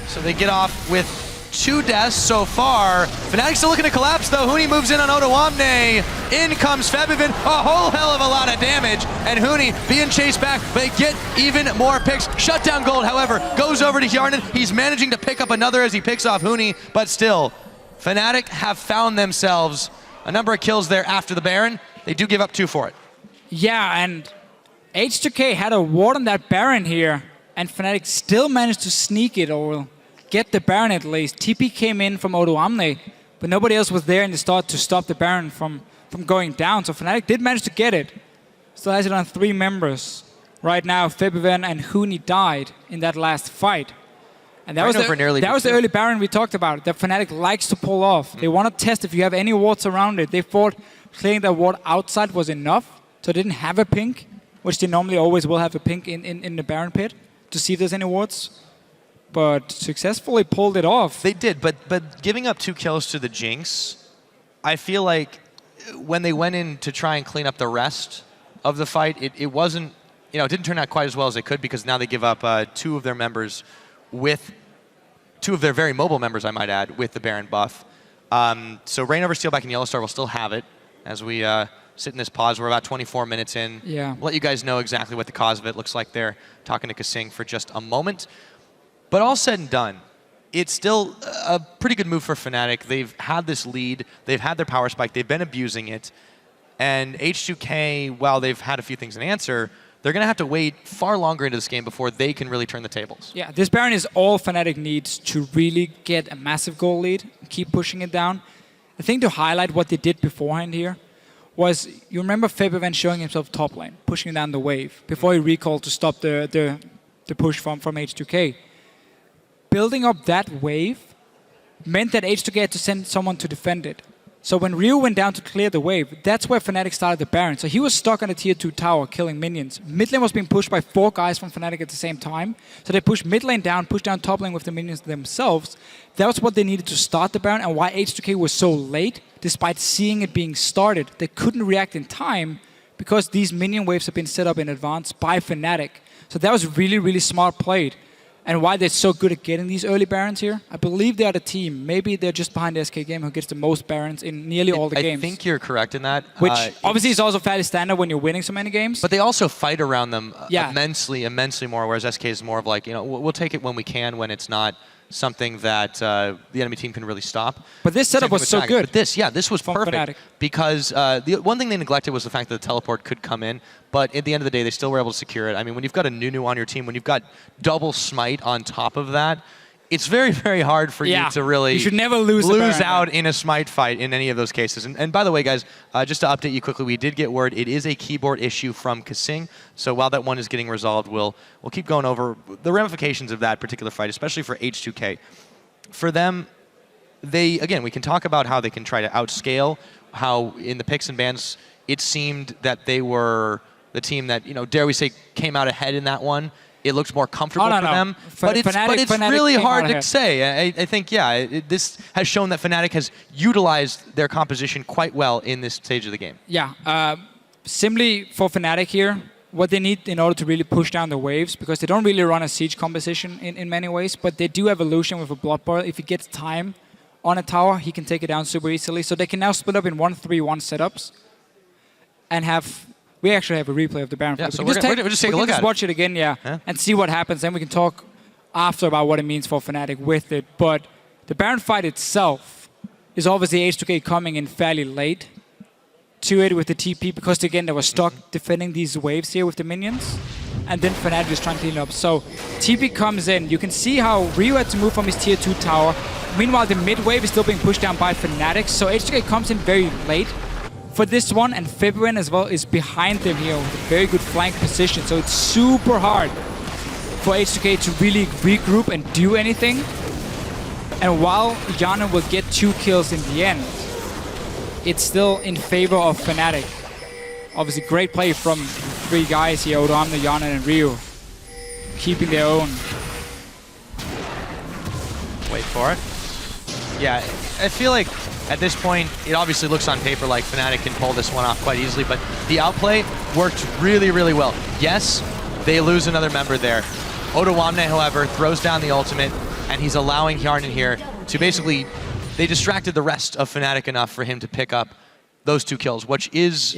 So they get off with 2 deaths so far. Fnatic still looking to collapse though. Huni moves in on Odoamne. In comes Febiven. A whole hell of a lot of damage. And Huni being chased back, but they get even more picks. Shutdown gold, however, goes over to Hjarnan. He's managing to pick up another as he picks off Huni, but still, Fnatic have found themselves a number of kills there after the Baron. They do give up 2 for it. Yeah, and H2K had a ward on that Baron here, and Fnatic still managed to sneak it or get the Baron at least. TP came in from Odoamne, but nobody else was there in the start to stop the Baron from going down. So Fnatic did manage to get it. Still has it on 3 members. Right now, Febiven and Huni died in that last fight. And that was the early Baron we talked about, that Fnatic likes to pull off. They want to test if you have any wards around it. They thought clearing that ward outside was enough, so they didn't have a pink, which they normally always will have a pink in the Baron pit to see if there's any wards. But successfully pulled it off. They did, but giving up 2 kills to the Jinx, I feel like when they went in to try and clean up the rest of the fight, it wasn't, it didn't turn out quite as well as it could, because now they give up 2 of their members with two of their very mobile members, I might add, with the Baron buff. So Reign over Steelback and Yellowstar will still have it as we sit in this pause. We're about 24 minutes in. Yeah. We'll let you guys know exactly what the cause of it looks like there. Talking to Kasing for just a moment. But all said and done, it's still a pretty good move for Fnatic. They've had this lead. They've had their power spike. They've been abusing it. And H2K, while they've had a few things in answer, they're going to have to wait far longer into this game before they can really turn the tables. Yeah, this Baron is all Fnatic needs to really get a massive goal lead, keep pushing it down. The thing to highlight what they did beforehand here was, you remember Febiven showing himself top lane, pushing down the wave, before he recalled to stop the push from H2K. Building up that wave meant that H2K had to send someone to defend it. So when Ryu went down to clear the wave, that's where Fnatic started the Baron. So he was stuck on a tier 2 tower, killing minions. Mid lane was being pushed by 4 guys from Fnatic at the same time. So they pushed mid lane down, pushed down top lane with the minions themselves. That was what they needed to start the Baron, and why H2K was so late, despite seeing it being started. They couldn't react in time because these minion waves have been set up in advance by Fnatic. So that was really, really smart played. And why they're so good at getting these early Barons here, I believe they are the team. Maybe they're just behind the SK Game who gets the most Barons in nearly all the games. I think you're correct in that. Which obviously is also fairly standard when you're winning so many games. But they also fight around them immensely more, whereas SK is more of like, we'll take it when we can, when it's not something that the enemy team can really stop. But this setup was so good. But this was perfect. Fnatic. Because the one thing they neglected was the fact that the teleport could come in, but at the end of the day, they still were able to secure it. I mean, when you've got a Nunu on your team, when you've got double smite on top of that, it's very, very hard for you to really you should never lose out in a smite fight in any of those cases. And by the way, guys, just to update you quickly, we did get word it is a keyboard issue from Kasing. So while that one is getting resolved, we'll keep going over the ramifications of that particular fight, especially for H2K. For them, again, we can talk about how they can try to outscale, how in the picks and bans, it seemed that they were the team that, dare we say, came out ahead in that one. It looked more comfortable for them, but it's really hard to say. I think, this has shown that Fnatic has utilized their composition quite well in this stage of the game. Yeah, simply for Fnatic here, what they need in order to really push down the waves, because they don't really run a siege composition in many ways, but they do have Illusion with a Blood Boil. If he gets time on a tower, he can take it down super easily. So they can now split up in 1-3-1 setups and have... We actually have a replay of the Baron. Yeah, so we'll just take a look at it. Watch it again, and see what happens. Then we can talk after about what it means for Fnatic with it. But the Baron fight itself is obviously H2K coming in fairly late to it with the TP, because again, they were stuck defending these waves here with the minions. And then Fnatic is trying to clean up. So TP comes in. You can see how Ryu had to move from his tier 2 tower. Meanwhile, the mid wave is still being pushed down by Fnatic. So H2K comes in very late for this one, and Febiven as well is behind them here with a very good flank position. So it's super hard for H2K to really regroup and do anything. And while Yana will get 2 kills in the end, it's still in favor of Fnatic. Obviously, great play from 3 guys here, Odoamne, Yana, and Ryu, keeping their own. Wait for it. Yeah, I feel like at this point, it obviously looks on paper like Fnatic can pull this one off quite easily, but the outplay worked really, really well. Yes, they lose another member there. Odoamne, however, throws down the ultimate, and he's allowing Hjarnan here to basically... They distracted the rest of Fnatic enough for him to pick up those 2 kills, which is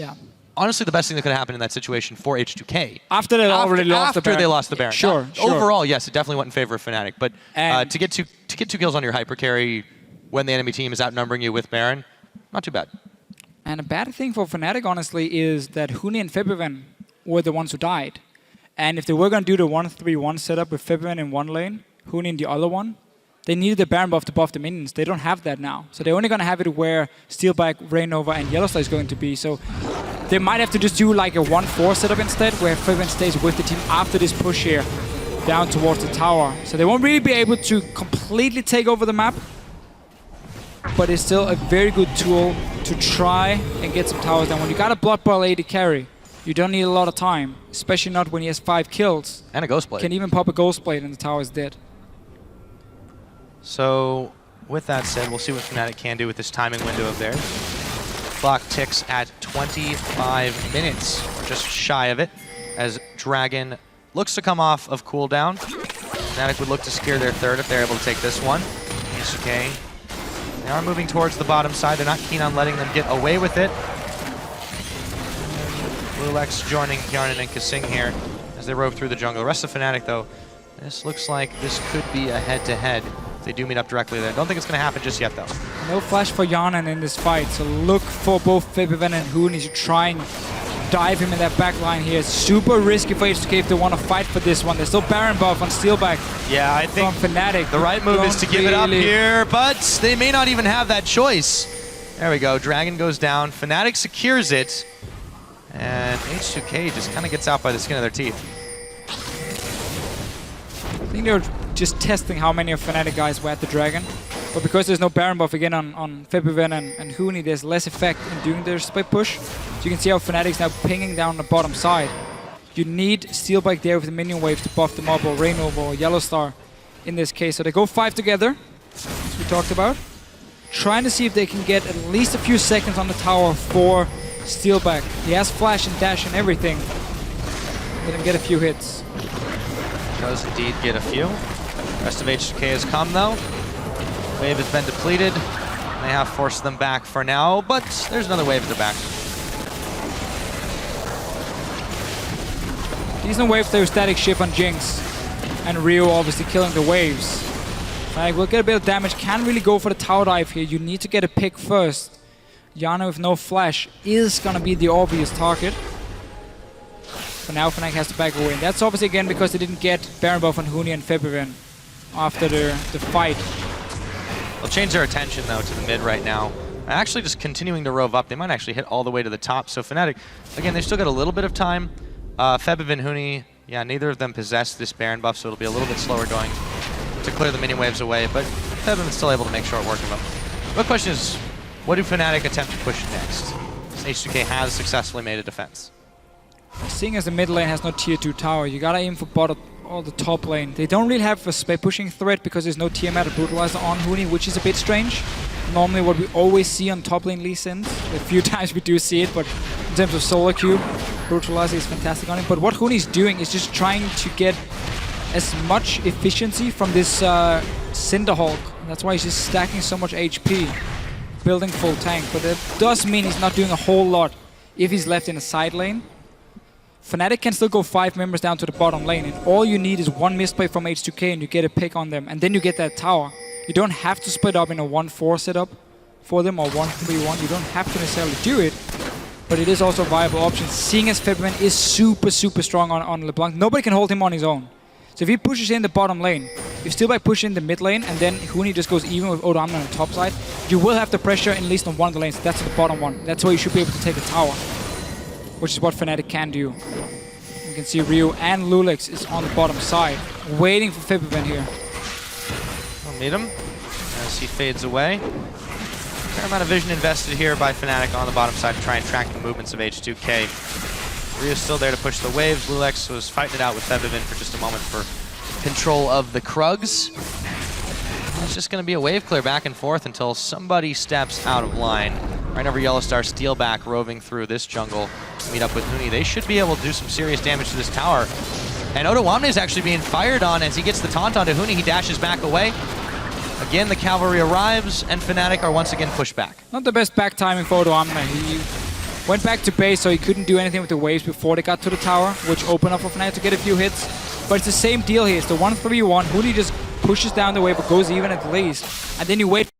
honestly the best thing that could happen in that situation for H2K. After they already lost the Baron. After they lost the Baron. Sure. Overall, yes, it definitely went in favor of Fnatic, but to get 2 kills on your hyper carry when the enemy team is outnumbering you with Baron, not too bad. And a bad thing for Fnatic, honestly, is that Huni and Febiven were the ones who died. And if they were going to do the 1-3-1 setup with Febiven in one lane, Huni in the other one, they needed the Baron buff to buff the minions. They don't have that now. So they're only going to have it where Steelback, Rainova, and Yellowstar is going to be. So they might have to just do like a 1-4 setup instead, where Febiven stays with the team after this push here down towards the tower. So they won't really be able to completely take over the map, but it's still a very good tool to try and get some towers down. When you got a Blood Boil AD carry, you don't need a lot of time, especially not when he has 5 kills. And a Ghost Blade. Can even pop a Ghost Blade and the tower is dead. So, with that said, we'll see what Fnatic can do with this timing window of theirs. Clock ticks at 25 minutes, or just shy of it, as Dragon looks to come off of cooldown. Fnatic would look to secure their third if they're able to take this one. H2K, they are moving towards the bottom side. They're not keen on letting them get away with it. FLICKR joining Kjarnan and Kasing here as they rove through the jungle. The rest of Fnatic, though, this looks like this could be a head-to-head if they do meet up directly there. Don't think it's going to happen just yet, though. No flash for Kjarnan in this fight, so look for both Febiven and Huni to try and dive him in that back line here. It's super risky for H2K if they want to fight for this one. There's still Baron buff on Steelback. Yeah, I think from Fnatic. The right move is to give it up here, but they may not even have that choice. There we go. Dragon goes down. Fnatic secures it. And H2K just kind of gets out by the skin of their teeth. I think they're just testing how many of Fnatic guys were at the Dragon. But because there's no Baron buff again on Febiven and Huni, there's less effect in doing their split push. So you can see how Fnatic's now pinging down the bottom side. You need Steelbike there with the minion wave to buff them up, or Rainbow or Yellow Star in this case. So they go 5 together, as we talked about. Trying to see if they can get at least a few seconds on the tower for Steelback. He has flash and dash and everything. Let him get a few hits. Does indeed get a few. The rest of H2K has come, though. Wave has been depleted. They have forced them back for now, but there's another wave at their back. Decent wave there, static shift on Jinx. And Rio obviously killing the waves. Like, we'll get a bit of damage. Can't really go for the tower dive here. You need to get a pick first. Yana with no flash is gonna be the obvious target. For now, Fnatic has to back away. And that's obviously again because they didn't get Baron buff on Huni and Febiven after the fight. They'll change their attention, though, to the mid right now. Actually just continuing to rove up. They might actually hit all the way to the top. So Fnatic, again, they still got a little bit of time. Febiven, Huni, yeah, neither of them possess this Baron buff, so it'll be a little bit slower going to clear the minion waves away. But Febiven's still able to make short work of them. The question is, what do Fnatic attempt to push next? H2K has successfully made a defense. Seeing as the mid lane has no tier 2 tower, you gotta aim for bottom or the top lane. They don't really have a split pushing threat because there's no TMAT or Brutalizer on Huni, which is a bit strange. Normally what we always see on top lane Lee Sins. A few times we do see it, but in terms of solo queue, Brutalizer is fantastic on it. But what Huni's doing is just trying to get as much efficiency from this Cinderhulk. That's why he's just stacking so much HP, building full tank. But that does mean he's not doing a whole lot if he's left in a side lane. Fnatic can still go 5 members down to the bottom lane, and all you need is one misplay from H2K and you get a pick on them, and then you get that tower. You don't have to split up in a 1-4 setup for them, or 1-3-1. You don't have to necessarily do it, but it is also a viable option, seeing as Febiven is super strong on LeBlanc. Nobody can hold him on his own. So if he pushes in the bottom lane, if Steelback pushes in the mid lane, and then Huni just goes even with Odo Amna on the top side, you will have the pressure at least on one of the lanes. That's the bottom one. That's where you should be able to take a tower, which is what Fnatic can do. You can see Ryu and Lulix is on the bottom side, waiting for Febiven here. We'll meet him as he fades away. Fair amount of vision invested here by Fnatic on the bottom side to try and track the movements of H2K. Ryu's still there to push the waves. Lulix was fighting it out with Febiven for just a moment for control of the Krugs. It's just going to be a wave clear back and forth until somebody steps out of line. Right over Yellow Star, Steelback roving through this jungle to meet up with Huni. They should be able to do some serious damage to this tower. And Odo Amna is actually being fired on as he gets the taunt onto Huni. He dashes back away. Again, the cavalry arrives, and Fnatic are once again pushed back. Not the best back timing for Odo Amna. He went back to base, so he couldn't do anything with the waves before they got to the tower, which opened up for Fnatic to get a few hits. But it's the same deal here. It's the 1-3-1. Huni just pushes down the wave, but goes even at least. And then you wait for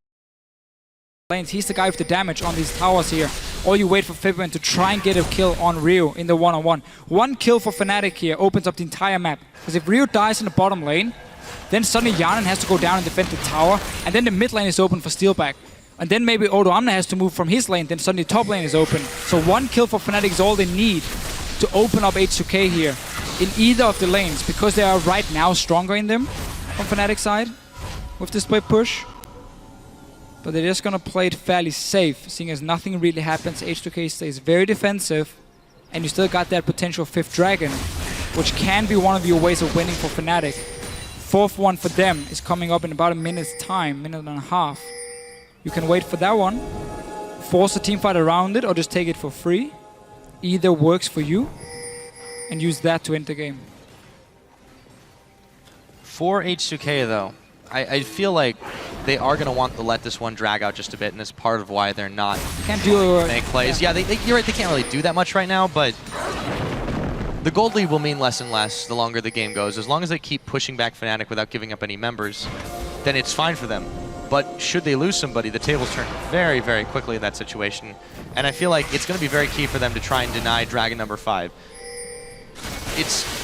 lanes. He's the guy with the damage on these towers here. Or you wait for Febiven to try and get a kill on Ryu in the one-on-one. One kill for Fnatic here opens up the entire map. Because if Ryu dies in the bottom lane, then suddenly Kjarnan has to go down and defend the tower, and then the mid lane is open for Steelback. And then maybe Odo Amna has to move from his lane, then suddenly top lane is open. So one kill for Fnatic is all they need to open up H2K here in either of the lanes, because they are right now stronger in them on Fnatic side with the split push. But they're just gonna play it fairly safe, seeing as nothing really happens. H2K stays very defensive, and you still got that potential 5th dragon, which can be one of your ways of winning for Fnatic. 4th one for them is coming up in about a minute's time, minute and a half. You can wait for that one, force a team fight around it, or just take it for free. Either works for you, and use that to end the game. For H2K, though, I feel like they are going to want to let this one drag out just a bit, and it's part of why they're not can't do make plays. Yeah, you're right, they can't really do that much right now, but the gold lead will mean less and less the longer the game goes. As long as they keep pushing back Fnatic without giving up any members, then it's fine for them. But should they lose somebody, the tables turn very, very quickly in that situation. And I feel like it's going to be very key for them to try and deny Dragon number 5.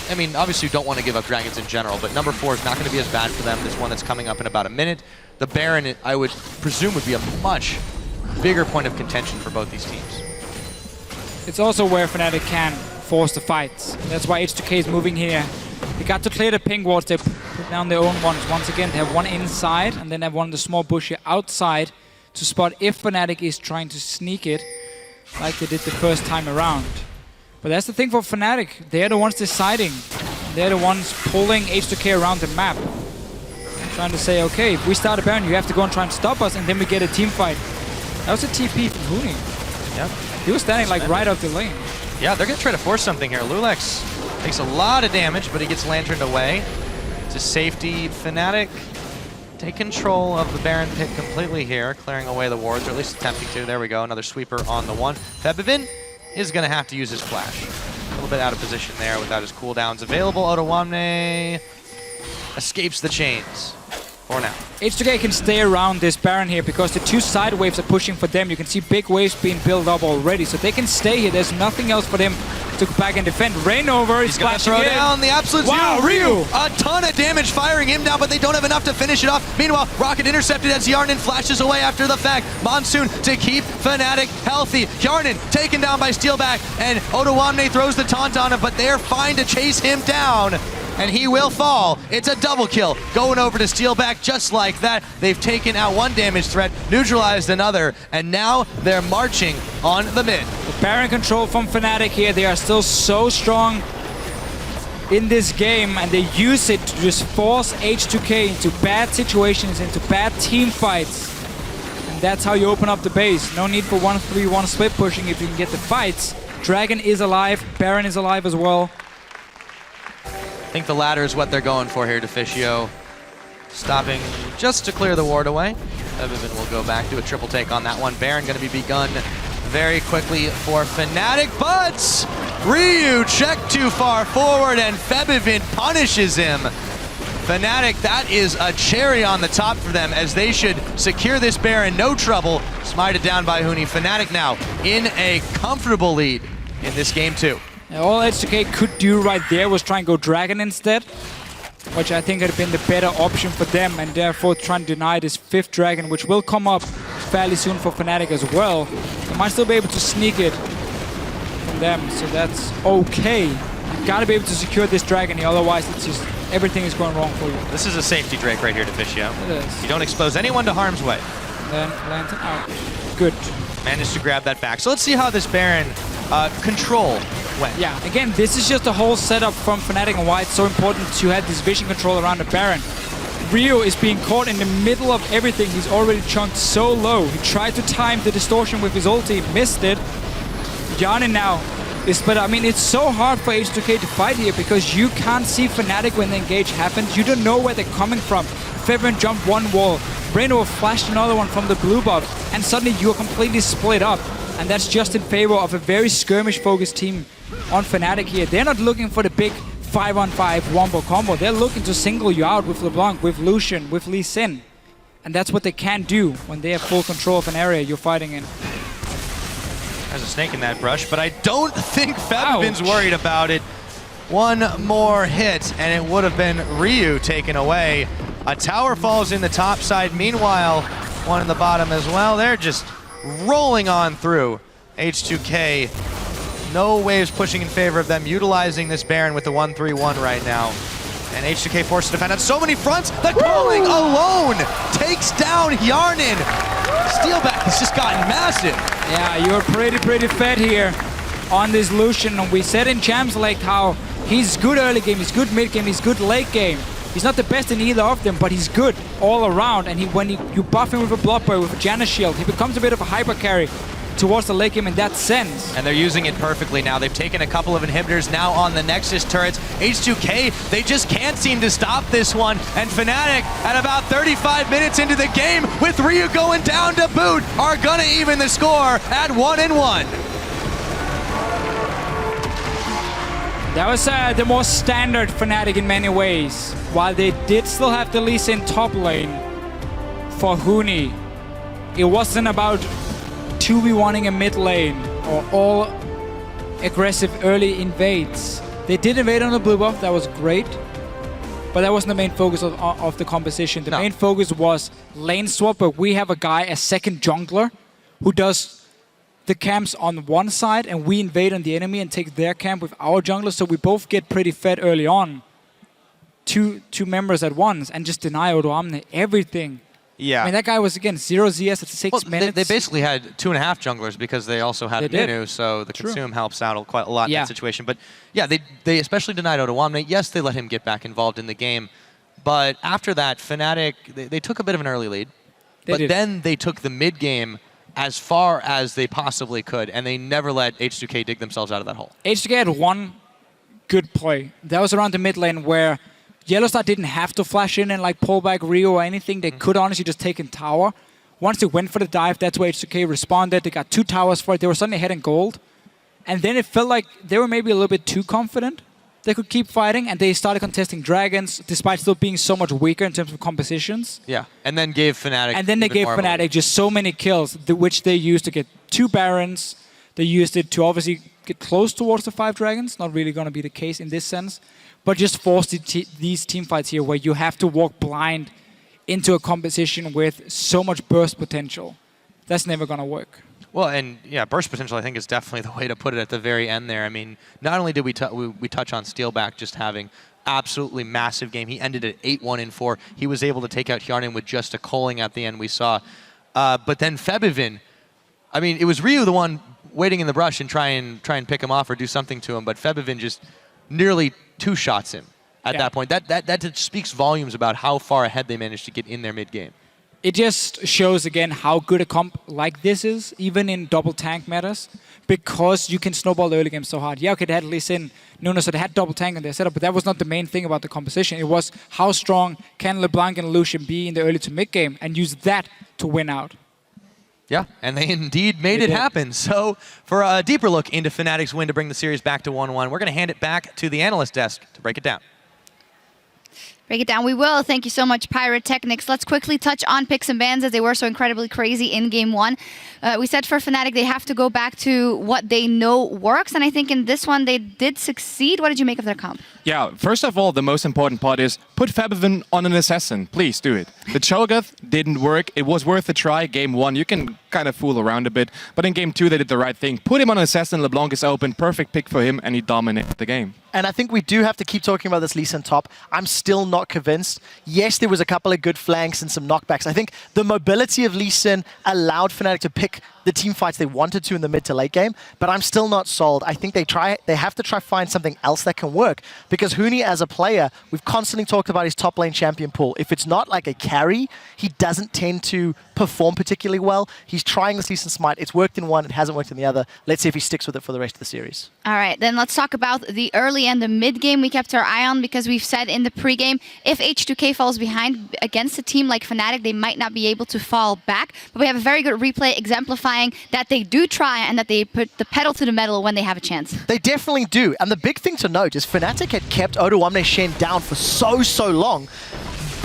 I mean, obviously you don't want to give up Dragons in general, but number 4 is not going to be as bad for them. This one that's coming up in about a minute. The Baron, I would presume, would be a much bigger point of contention for both these teams. It's also where Fnatic can force the fights. That's why H2K is moving here. They got to clear the ping wards. They put down their own ones. Once again, they have one inside, and then they have one in the small bush here outside to spot if Fnatic is trying to sneak it, like they did the first time around. But that's the thing for Fnatic. They're the ones deciding. They're the ones pulling H2K around the map. Trying to say, okay, if we start a Baron, you have to go and try and stop us, and then we get a team fight. That was a TP from Huni. Yep. He was standing like right up the lane. Yeah, they're going to try to force something here. Lulex takes a lot of damage, but he gets lanterned away. To safety, Fnatic take control of the Baron pit completely here, clearing away the wards, or at least attempting to. There we go, another sweeper on the one. Febivin is going to have to use his flash. A little bit out of position there without his cooldowns available. Otawamne escapes the chains for now. H2K can stay around this Baron here because the two side waves are pushing for them. You can see big waves being built up already, so they can stay here. There's nothing else for them to go back and defend. Rainover is going to throw down the absolute wow, Ryu. A ton of damage firing him down, but they don't have enough to finish it off. Meanwhile, Rocket intercepted as Yarnin flashes away after the fact. Monsoon to keep Fnatic healthy. Yarnin taken down by Steelback, and Otawamne throws the taunt on him, but they're fine to chase him down. And he will fall. It's a double kill. Going over to Steelback just like that. They've taken out one damage threat, neutralized another, and now they're marching on the mid. The Baron control from Fnatic here. They are still so strong in this game, and they use it to just force H2K into bad situations, into bad team fights. And that's how you open up the base. No need for 1-3-1 split pushing if you can get the fights. Dragon is alive. Baron is alive as well. I think the latter is what they're going for here, Deficio. Stopping just to clear the ward away. Febivin will go back, do a triple take on that one. Baron going to be begun very quickly for Fnatic, but Ryu checked too far forward and Febivin punishes him. Fnatic, that is a cherry on the top for them as they should secure this Baron, no trouble. Smited down by Huni. Fnatic now in a comfortable lead in this game too. All H2K could do right there was try and go Dragon instead, which I think had been the better option for them, and therefore try and deny this 5th Dragon, which will come up fairly soon for Fnatic as well. They might still be able to sneak it from them, so that's okay. You gotta be able to secure this Dragon here, otherwise it's just everything is going wrong for you. This is a safety Drake right here, Deficio. It is. You don't expose anyone to harm's way. And then Lantern out. Good. Managed to grab that back. So let's see how this Baron control went. Yeah, again, this is just a whole setup from Fnatic and why it's so important to have this vision control around the Baron. Ryu is being caught in the middle of everything. He's already chunked so low. He tried to time the distortion with his ulti, missed it. Yarnin now is split. I mean, it's so hard for H2K to fight here because you can't see Fnatic when the engage happens. You don't know where they're coming from. Febivin jumped one wall. Rainover flashed another one from the blue buff, and suddenly you're completely split up. And that's just in favor of a very skirmish-focused team on Fnatic here. They're not looking for the big 5-on-5 wombo combo. They're looking to single you out with LeBlanc, with Lucian, with Lee Sin. And that's what they can do when they have full control of an area you're fighting in. There's a snake in that brush, but I don't think Febivin's worried about it. One more hit, and it would have been Ryu taken away. A tower falls in the top side. Meanwhile, one in the bottom as well. They're just rolling on through. H2K, no waves pushing in favor of them, utilizing this Baron with the 1-3-1 right now. And H2K forced to defend on so many fronts. The calling alone takes down Yarnin. Steelback has just gotten massive. Yeah, you're pretty fed here on this Lucian. And we said in Champs League how he's good early game, he's good mid game, he's good late game. He's not the best in either of them, but he's good all around. And when you buff him with a block boy, with a Janus shield, he becomes a bit of a hyper carry. towards the late game in that sense. And they're using it perfectly now. They've taken a couple of inhibitors now on the Nexus turrets. H2K, they just can't seem to stop this one. And Fnatic, at about 35 minutes into the game, with Ryu going down to boot, are gonna even the score at 1-1. That was the more standard Fnatic in many ways. While they did still have the Lee Sin top lane for Huni, it wasn't about 2v1ing a mid lane or all aggressive early invades. They did invade on the blue buff, that was great, but that wasn't the main focus of the composition. The main focus was lane swap, but we have a guy, a second jungler, who does the camps on one side and we invade on the enemy and take their camp with our jungler, so we both get pretty fed early on. Two members at once and just deny Odoamne everything. Yeah. I mean, that guy was, again, 0 ZS at 6 minutes. They basically had 2.5 junglers because they also had Nunu, so the consume helps out quite a lot in that situation. But yeah, they especially denied Odoamne. Yes, they let him get back involved in the game, but after that, Fnatic, they took a bit of an early lead, then they took the mid game as far as they possibly could, and they never let H2K dig themselves out of that hole. H2K had one good play. That was around the mid lane where Yellowstar didn't have to flash in and like pull back Rio or anything. They could honestly just take in tower. Once they went for the dive, that's where H2K responded. They got 2 towers for it. They were suddenly ahead in gold. And then it felt like they were maybe a little bit too confident. They could keep fighting, and they started contesting dragons, despite still being so much weaker in terms of compositions. Yeah, and then gave Fnatic. And then they gave Fnatic just so many kills, which they used to get 2 barons. They used it to obviously get close towards the 5 dragons. Not really going to be the case in this sense, but just force these team fights here where you have to walk blind into a composition with so much burst potential. That's never going to work. Well, and yeah, burst potential I think is definitely the way to put it at the very end there. I mean, not only did we touch on Steelback just having absolutely massive game. He ended at 8-1 in 4. He was able to take out Hjarnan with just a culling at the end we saw. But then Febiven, I mean, it was Ryu the one waiting in the brush and try and pick him off or do something to him, but Febiven just nearly 2-shots him at that point. That just speaks volumes about how far ahead they managed to get in their mid game. It just shows, again, how good a comp like this is, even in double tank matters, because you can snowball the early game so hard. Yeah, okay, they had Lee Sin, Nuno, so they had double tank in their setup, but that was not the main thing about the composition. It was how strong can LeBlanc and Lucian be in the early to mid game and use that to win out. Yeah, and they indeed made it happen. So for a deeper look into Fnatic's win to bring the series back to 1-1, we're going to hand it back to the analyst desk to break it down. Break it down. We will. Thank you so much, Pyrotechnics. Let's quickly touch on picks and bans as they were so incredibly crazy in Game 1. We said for Fnatic they have to go back to what they know works, and I think in this one they did succeed. What did you make of their comp? Yeah, first of all, the most important part is put Febiven on an assassin. Please do it. The Cho'Gath didn't work. It was worth a try. Game 1, you can kind of fool around a bit, but in Game 2 they did the right thing. Put him on an assassin, LeBlanc is open, perfect pick for him, and he dominated the game. And I think we do have to keep talking about this Lee Sin top. I'm still not convinced. Yes, there was a couple of good flanks and some knockbacks. I think the mobility of Lee Sin allowed Fnatic to pick the team fights they wanted to in the mid to late game, but I'm still not sold. I think they have to try find something else that can work, because Huni as a player, we've constantly talked about his top lane champion pool. If it's not like a carry, he doesn't tend to perform particularly well. He's trying this Lee Sin smite. It's worked in one, it hasn't worked in the other. Let's see if he sticks with it for the rest of the series. All right, then let's talk about the early and the mid game we kept our eye on, because we've said in the pregame, if H2K falls behind against a team like Fnatic, they might not be able to fall back. But we have a very good replay exemplifying that they do try and that they put the pedal to the metal when they have a chance. They definitely do. And the big thing to note is Fnatic had kept Odoamne Shen down for so long.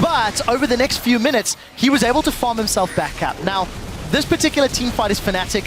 But over the next few minutes, he was able to farm himself back up. Now, this particular team fight is Fnatic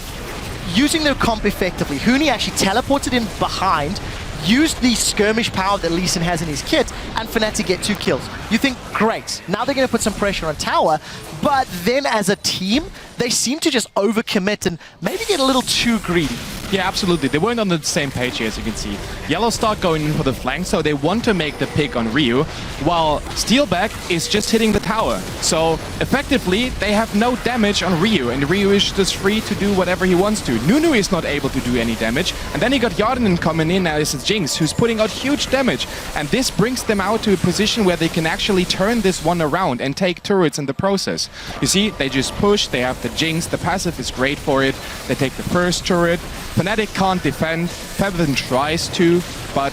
using their comp effectively. Huni actually teleported in behind, used the skirmish power that Lee Sin has in his kit, and Fnatic get 2 kills. You think, great, now they're going to put some pressure on tower, but then as a team, they seem to just overcommit and maybe get a little too greedy. Yeah, absolutely. They weren't on the same page here, as you can see. Yellowstar going in for the flank, so they want to make the pick on Ryu, while Steelback is just hitting the tower. So effectively, they have no damage on Ryu, and Ryu is just free to do whatever he wants to. Nunu is not able to do any damage, and then you got Yarden coming in as a Jinx, who's putting out huge damage. And this brings them out to a position where they can actually turn this one around and take turrets in the process. You see, they just push, they have the Jinx, the passive is great for it, they take the first turret. Fnatic can't defend, Febiven tries to, but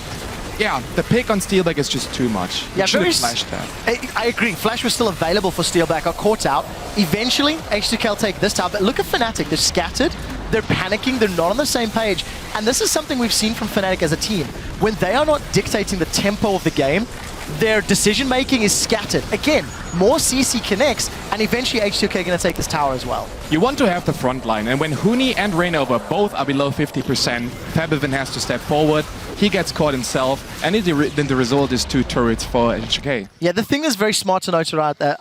yeah, the pick on Steelback is just too much. Yeah, should have flashed that. I agree. Flash was still available for Steelback, got caught out. Eventually, H2K will take this tower, but look at Fnatic. They're scattered, they're panicking, they're not on the same page. And this is something we've seen from Fnatic as a team. When they are not dictating the tempo of the game, their decision-making is scattered. Again, more CC connects, and eventually H2K are going to take this tower as well. You want to have the front line, and when Huni and Rainover both are below 50%, Febiven has to step forward, he gets caught himself, and then the result is 2 turrets for H2K. Yeah, the thing that's very smart to note right there,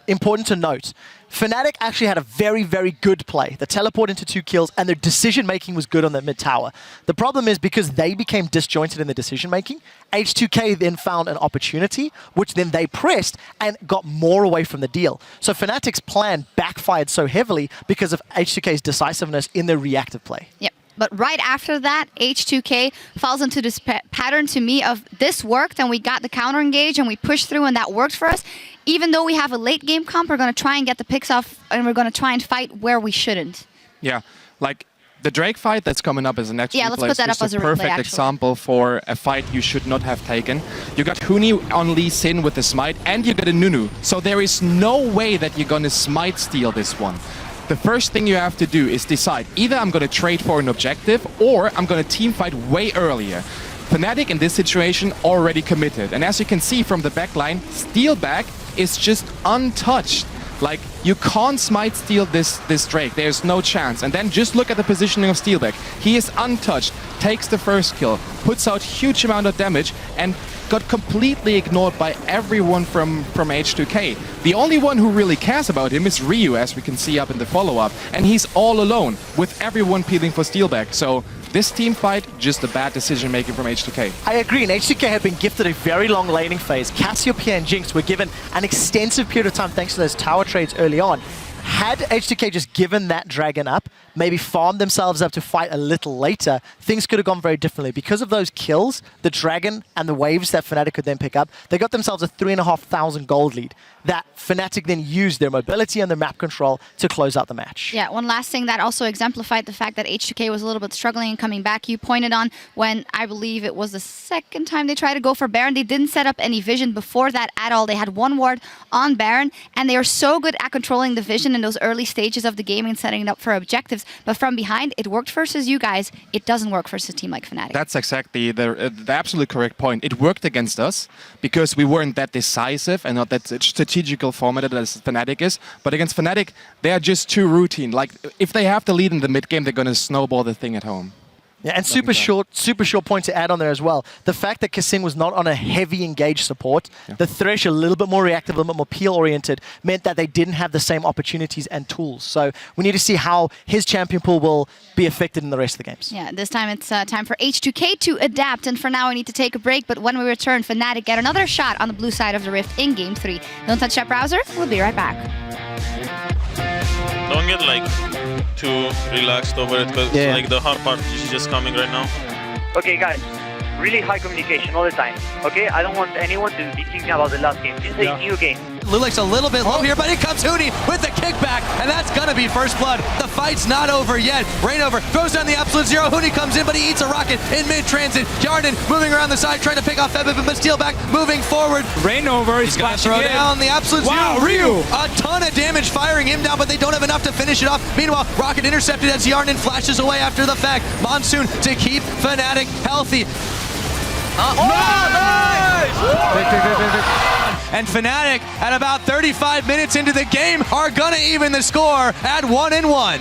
important to note, Fnatic actually had a very, very good play. The teleport into 2 kills, and their decision-making was good on the mid-tower. The problem is because they became disjointed in the decision-making, H2K then found an opportunity, which then they pressed and got more away from the deal. So Fnatic's plan backfired so heavily because of H2K's decisiveness in their reactive play. Yep. But right after that, H2K falls into this pattern to me of this worked and we got the counter engage and we pushed through and that worked for us. Even though we have a late game comp, we're going to try and get the picks off and we're going to try and fight where we shouldn't. Yeah, like the Drake fight that's coming up as an next let's put that up as a perfect replay, example for a fight you should not have taken. You got Huni on Lee Sin with the smite and you got a Nunu. So there is no way that you're going to smite steal this one. The first thing you have to do is decide, either I'm going to trade for an objective or I'm going to team fight way earlier. Fnatic in this situation already committed. And as you can see from the backline, Steelback is just untouched. Like, you can't smite steal this Drake. There's no chance. And then just look at the positioning of Steelback. He is untouched, takes the first kill, puts out huge amount of damage, and got completely ignored by everyone from H2K. The only one who really cares about him is Ryu, as we can see up in the follow-up. And he's all alone, with everyone peeling for Steelback. So this team fight, just a bad decision-making from H2K. I agree, and H2K have been gifted a very long laning phase. Cassiopeia and Jinx were given an extensive period of time thanks to those tower trades early on. Had H2K just given that dragon up, maybe farmed themselves up to fight a little later, things could have gone very differently. Because of those kills, the dragon and the waves that Fnatic could then pick up, they got themselves a 3,500 gold lead that Fnatic then used their mobility and their map control to close out the match. Yeah, one last thing that also exemplified the fact that H2K was a little bit struggling and coming back. You pointed on when I believe it was the second time they tried to go for Baron. They didn't set up any vision before that at all. They had one ward on Baron, and they are so good at controlling the vision in those early stages of the game and setting it up for objectives. But from behind, it worked versus you guys. It doesn't work versus a team like Fnatic. That's exactly the absolutely correct point. It worked against us because we weren't that decisive and not that strategical format as Fnatic is. But against Fnatic, they are just too routine. Like, if they have the lead in the mid game, they're going to snowball the thing at home. Yeah, and super short point to add on there as well. The fact that Kassin was not on a heavy engaged support, the Thresh a little bit more reactive, a little bit more peel-oriented, meant that they didn't have the same opportunities and tools. So we need to see how his champion pool will be affected in the rest of the games. Yeah, this time it's time for H2K to adapt, and for now we need to take a break, but when we return, Fnatic get another shot on the blue side of the Rift in Game 3. Don't touch that browser, we'll be right back. Don't get like too relaxed over it because like the hard part is just coming right now. Okay guys, really high communication all the time. Okay, I don't want anyone to be thinking about the last game. This is a new game. Lulik's a little bit low here, but it comes Huni with the kickback, and that's gonna be first blood. The fight's not over yet. Rainover throws down the absolute zero. Huni comes in, but he eats a rocket in mid-transit. Yarden moving around the side, trying to pick off Febiven, but Steelback moving forward. Rainover is Gonna throw down the absolute zero. Ryu! A ton of damage firing him down, but they don't have enough to finish it off. Meanwhile, rocket intercepted as Yarden flashes away after the fact. Monsoon to keep Fnatic healthy. And Fnatic, at about 35 minutes into the game, are gonna even the score at 1-1.